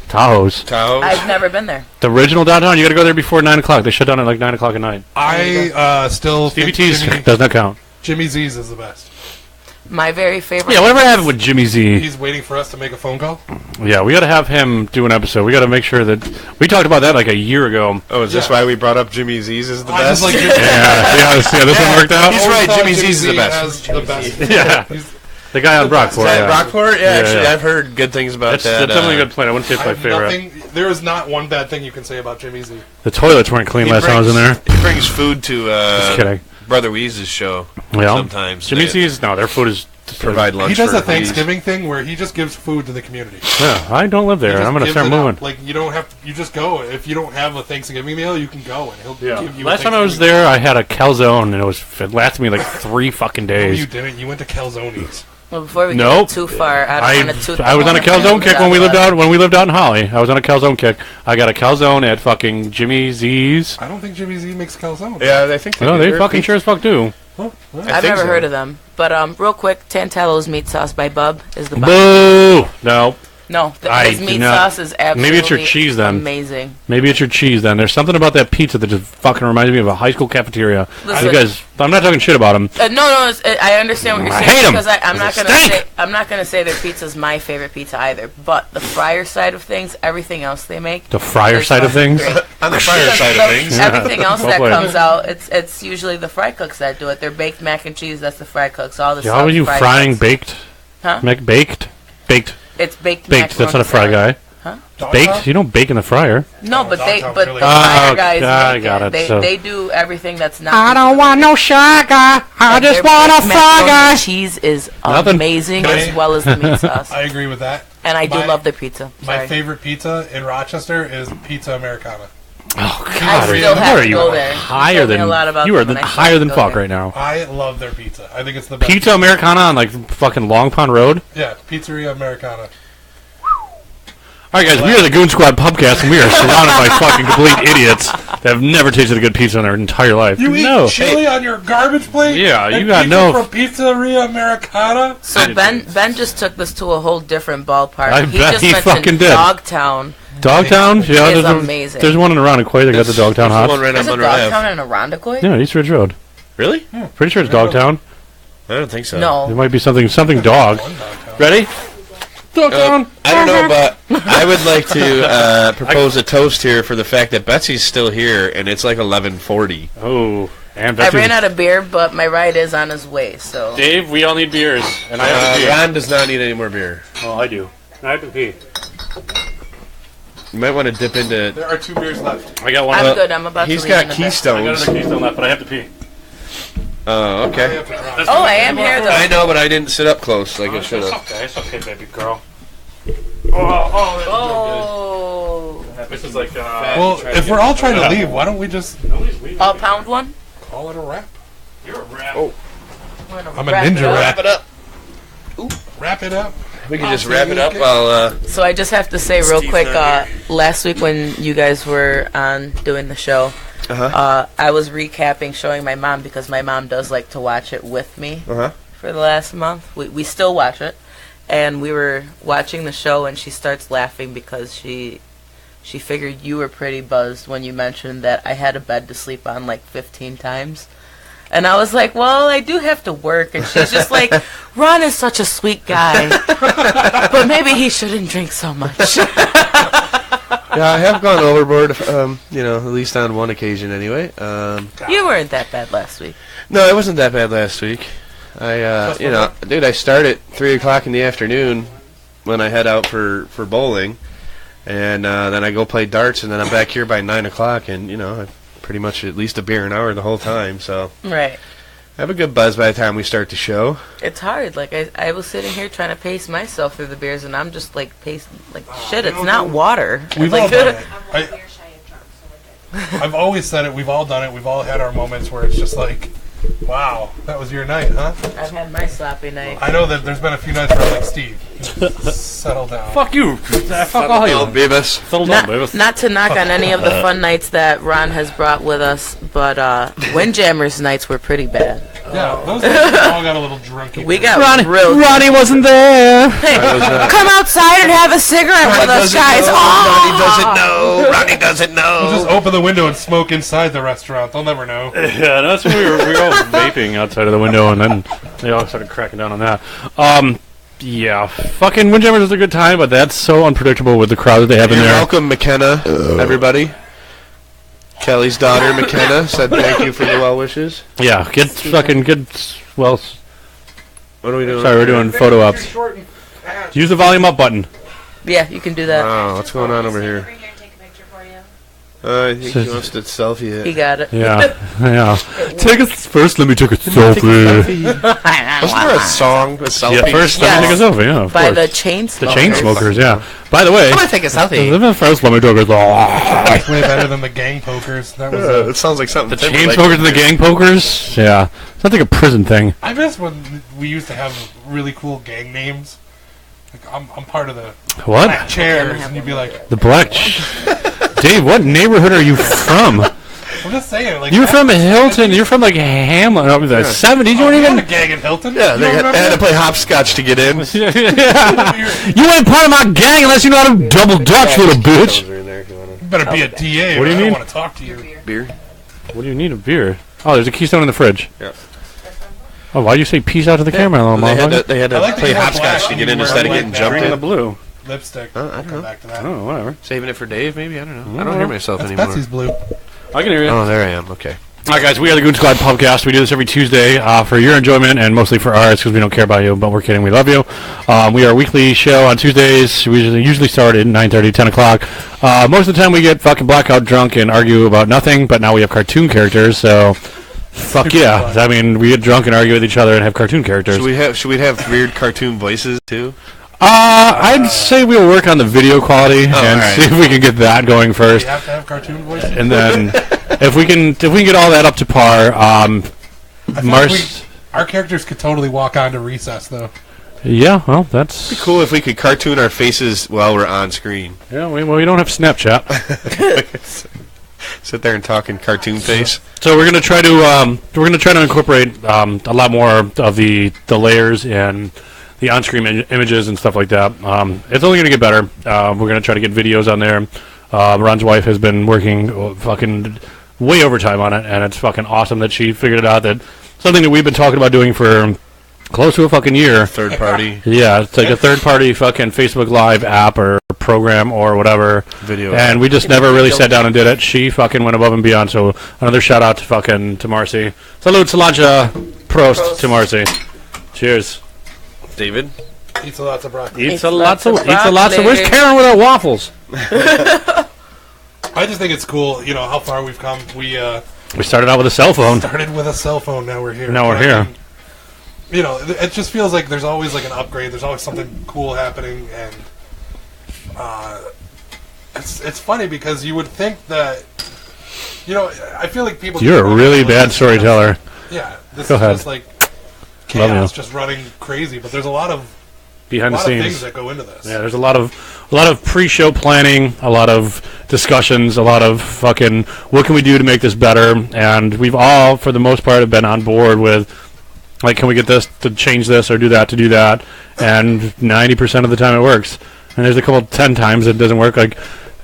Tahoe's. Tahoe's. I've never been there. The original downtown. You got to go there before 9 o'clock. They shut down at like 9 o'clock at night. I still think DVT's does not count. Jimmy Z's is the best. My very favorite. Yeah, whatever happened with Jimmy Z? He's waiting for us to make a phone call. Yeah, we got to have him do an episode. We got to make sure that we talked about that like a year ago. Oh, is this why we brought up Jimmy Z's as the I best? just like Yeah, this one worked out. He's right, Jimmy Z's is the best. The best. Yeah, He's- the guy on Brockport. Is that Yeah. Rockport? Yeah, Yeah, actually, yeah. I've heard good things about That's that. definitely a good plan. I wouldn't say it's I my have favorite. nothing. There is not one bad thing you can say about Jimmy Z. The toilets weren't clean last time I was in there. He brings food to Just kidding. Brother Weeze's show. Well, sometimes Jimmy they Z's, no, their food is. provide lunch. He does for a Thanksgiving thing where he just gives food to the community. Yeah, I don't live He there. just I'm going to gives start it out. moving. Like you don't have to. You just go. If you don't have a Thanksgiving meal, you can go and he'll give you. Last a time I was Thanksgiving there, I had a calzone, and it lasted me like 3 fucking meal. No, days. you didn't. You went to Calzones. Well, before we Nope. get too far, I don't want to. I was on a calzone kick when we lived out in Holly. I was on a calzone kick. I got a calzone at fucking Jimmy Z's. I don't think Jimmy Z makes calzones. Yeah, I think. No, they do. fucking sure as fuck do. Huh? Well, I've think never so. heard of them. But real quick, Tantallo's meat sauce by Bub is the best. Boo! No. No, I his do meat not- sauce is absolutely Maybe it's your cheese then. amazing. Maybe it's your cheese then. There's something about that pizza that just fucking reminds me of a high school cafeteria. Listen. You guys, I'm not talking shit about them. No, I understand what you're I saying hate 'em, because I'm not 'cause gonna they stink. say their pizza's my favorite pizza either. But the fryer side of things, everything else they make, The fryer is side of fucking things. great. On the fryer side of things. Everything else that Hopefully. comes out, it's usually the fry cooks that do it. They're baked mac and cheese. That's the fry cooks. All the How are stuff, you fry frying cooks. baked? Huh? Oh, Baked? It's baked. Baked. That's not a fry macaroni guy. Dog Baked? top? You don't bake in the fryer. salad. No, but Dog top's really the good. fryer Oh, guys I make got it, They so- they do everything that's not. want no sugar. I And their baked macaroni and cheese is Nothing. amazing Can I- as well as the meat sauce. I agree with that. And I do my- love their pizza. My Sorry. favorite pizza in Rochester is Pizza Americana. Oh I God! still How have are to you go there. higher You told me than a lot about you are them, than and I still higher have than to go fuck there. right now? I love their pizza. I think it's the best. Pizza Americana on like fucking Long Pond Road. Yeah, Pizzeria Americana. All right, guys, we are the Goon Squad Pubcast, and we are surrounded by fucking complete idiots that have never tasted a good pizza in their entire life. You no. eat chili on your garbage plate? Yeah, you And got pizza no- from Pizzeria Americana? So Ben just took this to a whole different ballpark. I he bet just he mentioned fucking did. Dogtown. Dogtown? Yeah, It's there's, amazing. there's one in Irondequoit that got the Dogtown There's hot. one right There's on a Monroe Dogtown Ave. in Irondequoit? Yeah, East Ridge Road. Really? Pretty sure it's Dogtown. I don't think so. No. It might be something dog. Ready? Dogtown. I don't know, but I would like to propose a toast here for the fact that Betsy's still here, and it's like 11:40. Oh, and I ran out of beer, but my ride is on his way, so. Dave, we all need beers, and I have to pee. Ron does not need any more beer. Oh, I do. I have to pee. You might want to dip into. There are 2 beers left. I got one. I'm good. I'm about He's to got leave in a bit. I got Keystones. another Keystone left, but I have to pee. Oh, I okay. have to drop. Oh, I am here though. I know, but I didn't sit up close like I should It's have. okay. It's okay, baby girl. Oh. This is like. Well, if we're all trying to leave, why don't we just I'll pound one. call it a wrap? You're a rat. We're gonna I'm a wrap it ninja up. rat. Wrap it up. Wrap it up. We can just wrap it up while. So I just have to say real Steve's quick, not last week when you guys were on doing the show, I was recapping, showing my mom, because my mom does like to watch it with me Uh-huh. for the last month. We still watch it. And we were watching the show, and she starts laughing because she figured you were pretty buzzed when you mentioned that I had a bed to sleep on like 15 times. And I was like, well, I do have to work. And she's just like, Ron is such a sweet guy. But maybe he shouldn't drink so much. Yeah, I have gone overboard. At least on one occasion, anyway. You weren't that bad last week. No, it wasn't that bad last week. Dude, I start at 3:00 in the afternoon when I head out for bowling, and then I go play darts, and then I'm back here by 9:00, and I pretty much at least a beer an hour the whole time. So Right. I have a good buzz by the time we start the show. It's hard. Like, I was sitting here trying to pace myself through the beers, and I'm just like pacing, like, shit, it's not water. We've like, all done it. I'm one beer shy of drunk, so we're good. I've always said it. We've all done it. We've all had our moments where it's just like, wow, that was your night, huh? I've had my sloppy night. I know that there's been a few nights where I'm like, Steve, settle down. Fuck you. Fuck all you. Beavis. Settle down, Not, baby. not to knock on any of the fun nights that Ron has brought with us, but Windjammers nights were pretty bad. Yeah, those nights all got a little drunky. We got real. Ronnie wasn't there. Hey, come outside and have a cigarette with us, guys. Oh! Ronnie doesn't know. We'll just open the window and smoke inside the restaurant. They'll never know. Yeah, that's when we were all vaping outside of the window, and then they all started cracking down on that. Yeah, fucking Windjammers is a good time, but that's so unpredictable with the crowd that they have in You're there. welcome, McKenna, everybody. Kelly's daughter, McKenna, said thank you for the well wishes. Yeah, well, What are we doing? sorry, we're doing photo ops. Short and fast. Use the volume up button. Yeah, you can do that. Oh, what's going on over here? Bring here and take a picture for you. I think he wants to selfie it. He got it. Yeah, yeah. Take us first. Let me take a selfie. Wasn't there a song, a selfie? Yeah, first let me take a selfie. Yeah, of By course. the chain The Chainsmokers. Yeah. By the way, take a selfie. first let me take a selfie. It's way better than the gang pokers. That was. It sounds like something. The Chainsmokers and the Gang Pokers. Yeah, sounds like a prison thing. I miss when we used to have really cool gang names. Like I'm part of the What? Black Chairs, and you'd be like, The Black. Dave, what neighborhood are you from? I'm just saying, like You're from Hilton. You're from like Hamlin. Oh, the 70s. You weren't We had even. a gang in Hilton. Yeah, You they don't had to remember play hopscotch to get in. You ain't part of my gang unless you know how to double dutch, little bitch. that? You better be a DA. What do you I mean? don't want to talk to you. Beer. What do you need a beer? Oh, there's a Keystone in the fridge. Yeah. Oh, why'd you say peace out to the camera, little motherfucker? They had I to like that play you have hopscotch black to get and in you instead of wear getting white jumped Bring the in. blue. Lipstick. I I'll don't come know. back to that. Oh, whatever. Saving it for Dave, maybe? I don't know. I don't hear myself That's anymore. Betsy's blue. I can hear you. Oh, there I am. Okay. All right, guys, we are the Goon Squad podcast. We do this every Tuesday for your enjoyment and mostly for ours because we don't care about you, but we're kidding. We love you. We are a weekly show on Tuesdays. We usually start at 9:30, 10 o'clock. Most of the time we get fucking blackout drunk and argue about nothing, but now we have cartoon characters, so fuck Super yeah. fun. I mean, we get drunk and argue with each other and have cartoon characters. Should we have weird cartoon voices too? I'd say we'll work on the video quality and alright. see if we can get that going We first. have to have cartoon voices. And then if we can get all that up to par, I feel like Mars. our characters could totally walk on to recess, though. Yeah, well, that's Cool if we could cartoon our faces while we're on screen. yeah. We don't have Snapchat, Sit there and talk in cartoon face. so we're gonna try to incorporate a lot more of the layers and the on-screen images and stuff like that. It's only gonna get better. We're gonna try to get videos on there. Ron's wife has been working fucking way overtime on it, and it's fucking awesome that she figured it out. That something that we've been talking about doing for close to a fucking year. Third party Yeah, it's like a third-party fucking Facebook Live app or program or whatever. video. And we just never really sat down and did it. She fucking went above and beyond. So another shout out to Marcy. Salute, Solange, Prost to Marcy. Cheers. David? Eats a lot of broccoli. Eats a lots of. Where's Karen with her waffles? I just think it's cool, you know, how far we've come. We started out with a cell phone. started with a cell phone, now we're here. Now we're here. You know, it just feels like there's always like an upgrade. There's always something cool happening, and it's funny because you would think that, you know, I feel like people. You're a really bad storyteller. Yeah, this Go is ahead. just like Love chaos, you. just running crazy. But there's a lot of Behind the things scenes. that go into this. Yeah, there's a lot of pre-show planning, a lot of discussions, a lot of fucking what can we do to make this better, and we've all, for the most part, have been on board with, like, can we get this to change this or do that to do that, and 90% of the time it works. And there's a couple 10 times it doesn't work. Like,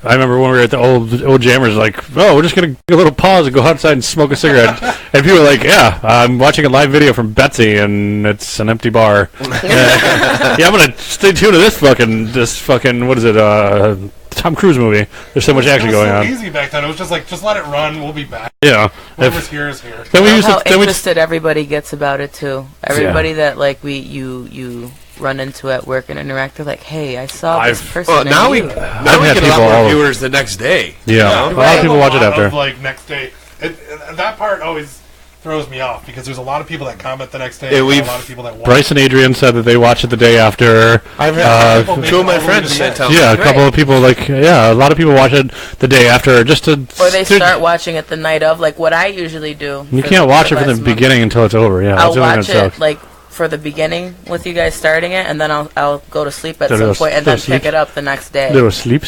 I remember when we were at the old Jammers, like, oh, we're just going to get a little pause and go outside and smoke a cigarette. And people were like, yeah, I'm watching a live video from Betsy, and it's an empty bar. Yeah, I'm going to stay tuned to this fucking, what is it, Tom Cruise movie. There's so much action It was going so on. easy back then. It was just like, just let it run. We'll be back. Yeah. Whatever's here is here. Then we I used love to, how interested everybody gets about it too. Everybody that like you run into at work and interact, they're like, "Hey, I saw this person." Well, and now we you." get had a lot people all more over. viewers the next day. Yeah. You A know? lot of people watch it A lot after. of, like, next day. That part always throws me off because there's a lot of people that comment the next day. Yeah, and we've- a lot of people that watch. Bryce and Adrian said that they watch it the day after. I've people make two of my it all friends the said way tell to me. Yeah, a couple of people a lot of people watch it the day after just to. Or they start watching it the night of, like what I usually do. You for can't watch it from last the month. beginning until it's over. Yeah, I'll that's the only watch thing that it sucks. like for the beginning with you guys starting it, and then I'll go to sleep at Go to some s- point and go then to sleep. pick it up the next day. Little sleep.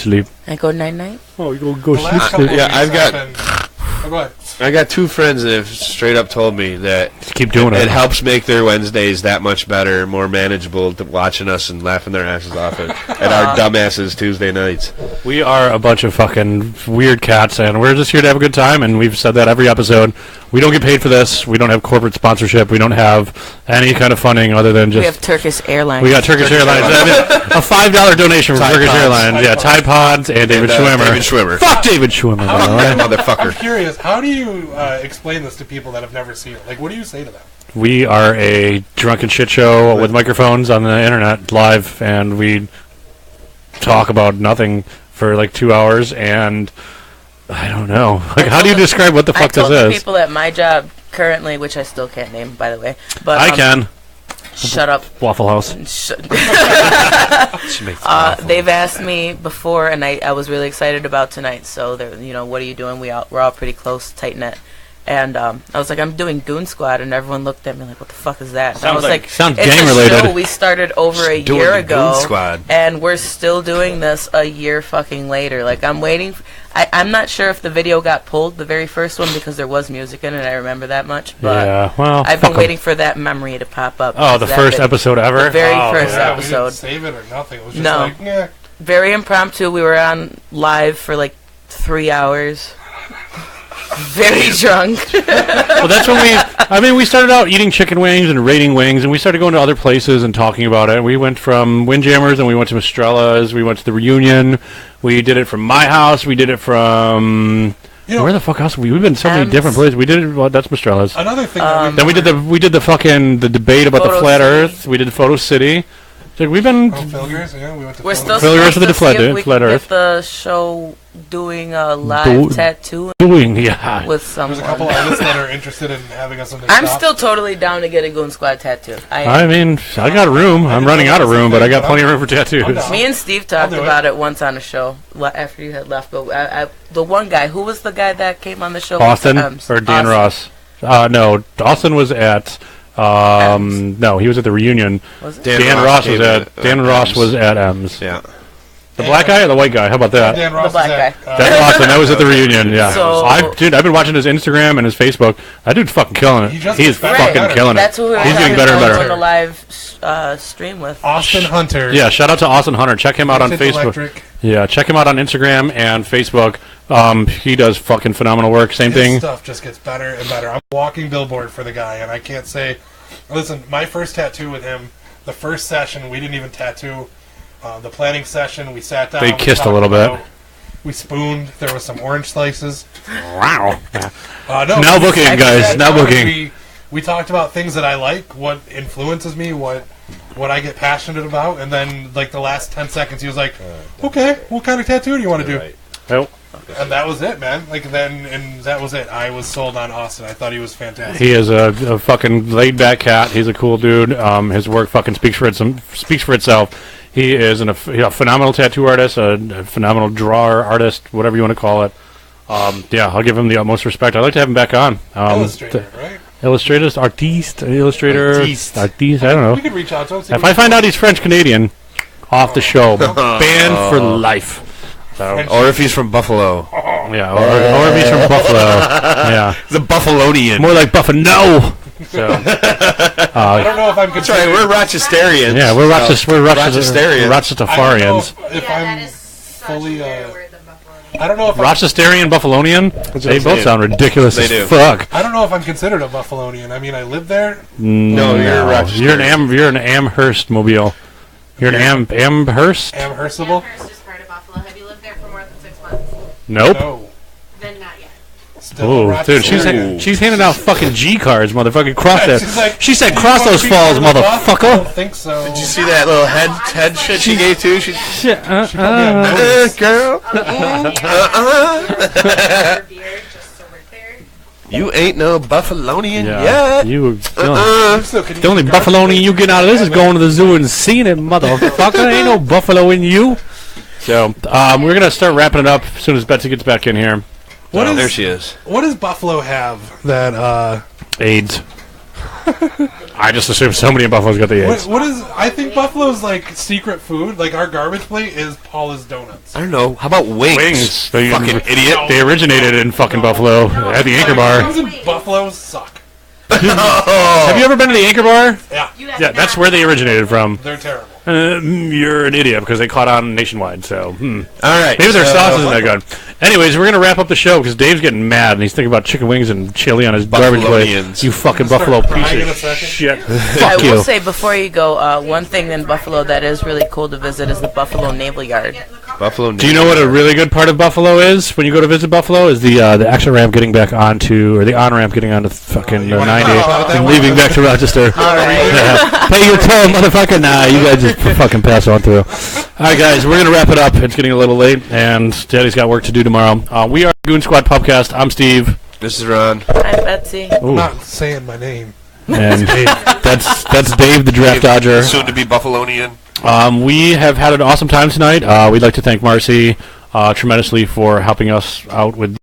I go night night. Oh, you go The last couple of Yeah, weeks I've got- have been- Oh, go ahead. I got two friends that have straight up told me that Just keep doing it it. helps make their Wednesdays that much better, more manageable, to watching us and laughing their asses off at our dumbasses Tuesday nights. We are a bunch of fucking weird cats, and we're just here to have a good time. And we've said that every episode. We don't get paid for this. We don't have corporate sponsorship. We don't have any kind of funding other than We just. have Turkish Airlines. We got Turkish Airlines. I mean, a $5 donation from Tide Turkish Pods. Airlines. Yeah, Tide Pods and David Schwimmer. David Schwimmer. Fuck David Schwimmer, by the way. That motherfucker. I'm curious. How do you explain this to people that have never seen it? Like, what do you say to them? We are a drunken shit show with microphones on the internet live, and we talk about nothing for like 2 hours, and I don't know. Like, how do you describe what the I fuck this told the is? people at my job currently, which I still can't name, by the way. But I can. shut up. Waffle House. They've asked me before, and I was really excited about tonight. So, what are you doing? We're all pretty close, tight knit. And I was like, I'm doing Goon Squad, and everyone looked at me like, what the fuck is that? And I was like, sounds it's gang a related. show we started over a Doing year the ago, Goon Squad. and we're still doing this a year fucking later. Like, I'm waiting. I'm not sure if the video got pulled, the very first one, because there was music in it. I remember that much. But Yeah, well, I've fuck been 'em. waiting for that memory to pop up. Oh, the That first bit- episode ever? The very Oh, first Yeah, we episode. didn't save it or nothing. It was just No. like, yeah. Very impromptu. We were on live for like 3 hours. Very drunk. Well, that's when we started out eating chicken wings and rating wings, and we started going to other places and talking about it. We went from Windjammers, and we went to Mistrella's, we went to the Reunion, we did it from my house, we did it from... You know, where the fuck else? We've been so many Ems. different places. We did it, well, that's Mistrella's. another thing that Then we did the debate about the Photo flat City. Earth. We did Photo City. So we've been... Oh, Filgers, yeah, we went to We're Filgers. still Fill the rest supposed of the to see flat- if we flat can Earth. get the show doing a live Do- tattoo doing, yeah. with There's a couple someone. artists that are interested in having us on their I'm shop. still totally down to get a Goon Squad tattoo. I mean, I got room. I'm running out of room, but I got plenty of room for tattoos. I'm down. Me and Steve talked do it. about it once on a show after you had left. But the one guy, who was the guy that came on the show? Austin with the or Dan Austin. Ross? No, Austin was at. No, he was at the Reunion. Was it? Dan Ross was came at. Dan Ross Ems. was at M's. Yeah. The black guy or the white guy? How about that? Dan Ross The black is at, guy. That's awesome. That was at the Reunion. Yeah. So- I've been watching his Instagram and his Facebook. That dude's fucking killing it. He just He's gets better fucking and better. killing That's it. who we were He's getting talking better and about better. on the live stream with. Austin Hunter. Yeah, shout out to Austin Hunter. Check him out on Vintage Facebook. Electric. Yeah, check him out on Instagram and Facebook. He does fucking phenomenal work. Same His thing. stuff just gets better and better. I'm a walking billboard for the guy, and I can't say. Listen, my first tattoo with him, the first session, we didn't even tattoo. The planning session, we sat down. They we kissed a talked little bit. about- We spooned. There was some orange slices. Wow. No, Now we booking, sat guys. down Now and booking. We talked about things that I like, what influences me, what what I get passionate about, and then like the last 10 seconds, he was like, "Okay, what kind of tattoo do you want to do?" Right. Oh, And that was it, man. Like and that was it. I was sold on Austin. I thought he was fantastic. he is a fucking laid back cat. He's a cool dude. His work fucking speaks for itself. He is a phenomenal tattoo artist, a phenomenal drawer, artist, whatever you want to call it. Yeah, I'll give him the utmost respect. I'd like to have him back on. Illustrator, right? Illustrator, illustrator, Artiste. I don't know. We could reach out to him. See If what I find out he's French Canadian, off the show, banned for life. So, Or if he's from Buffalo. yeah, or if he's from Buffalo, yeah, The Buffalonian. more like Buffalo. So, I don't know if I'm That's right, considered. we're Rochesterians. yeah, we're Rochesterians. Rochesterians. Rochesterians. I don't know if Yeah, I'm that is such fully, a better word than buffalo. I don't know if I'm, Rochesterian, Buffalonian. They both sound ridiculous They as do. fuck. I don't know if I'm considered a Buffalonian. I mean, I live there. No, you're a Rochester. You're an Amherst mobile. You're an Amherst. Amherstable. Amherst is part of Buffalo. Have you lived there for more than 6 months? Nope. No. Then not yet. Still Oh, Rochester. dude, she's handing out fucking G cards, motherfucking. Cross that. She's like, She said, "Do you "Cross wanna those be falls, part of the buff?" I motherfucker." don't think so. Did you see that little head shit she gave to? She, girl, For beer, just so we're clear. you ain't no Buffalonian Yeah, yet. you. So can you The only use Buffalonian you get out of this is going to the zoo and seeing it, motherfucker. Ain't no buffalo in you. So, we're gonna start wrapping it up as soon as Betsy gets back in here. What is- There she is. What does Buffalo have that? AIDS. I just assume somebody in Buffalo's got the AIDS. What is? I think Buffalo's like secret food. Like our garbage plate is Paula's Donuts. I don't know. How about wings? Wings. They, Fucking idiot. They originated in fucking Buffalo at the Anchor Bar. Things in Buffalo suck. Have you ever been to the Anchor Bar? Yeah, You guys Yeah, that's where they originated from. they're terrible. You're an idiot because they caught on nationwide. So, All right. maybe their so- sauce isn't that good. Anyways, we're gonna wrap up the show because Dave's getting mad and he's thinking about chicken wings and chili on his garbage plate. Buffalonians. You fucking Start Buffalo crying piece in a of second. shit. I Fuck will you. say before you go, one thing in Buffalo that is really cool to visit is the Buffalo Naval Yard. Buffalo. Do you know what a really good part of Buffalo is when you go to visit Buffalo? Is the exit ramp getting back onto, or the on ramp getting onto fucking 90 and leaving back to Rochester. Yeah. Pay your toll, motherfucker. Nah, you guys just fucking pass on through. All right, guys, we're gonna wrap it up. It's getting a little late, and Daddy's got work to do tomorrow. We are Goon Squad Pubcast. I'm Steve, This is Ron. I'm Betsy. I'm not saying my name. and that's Dave, the draft dodger. Soon to be Buffalonian. We have had an awesome time tonight. We'd like to thank Marcy tremendously for helping us out with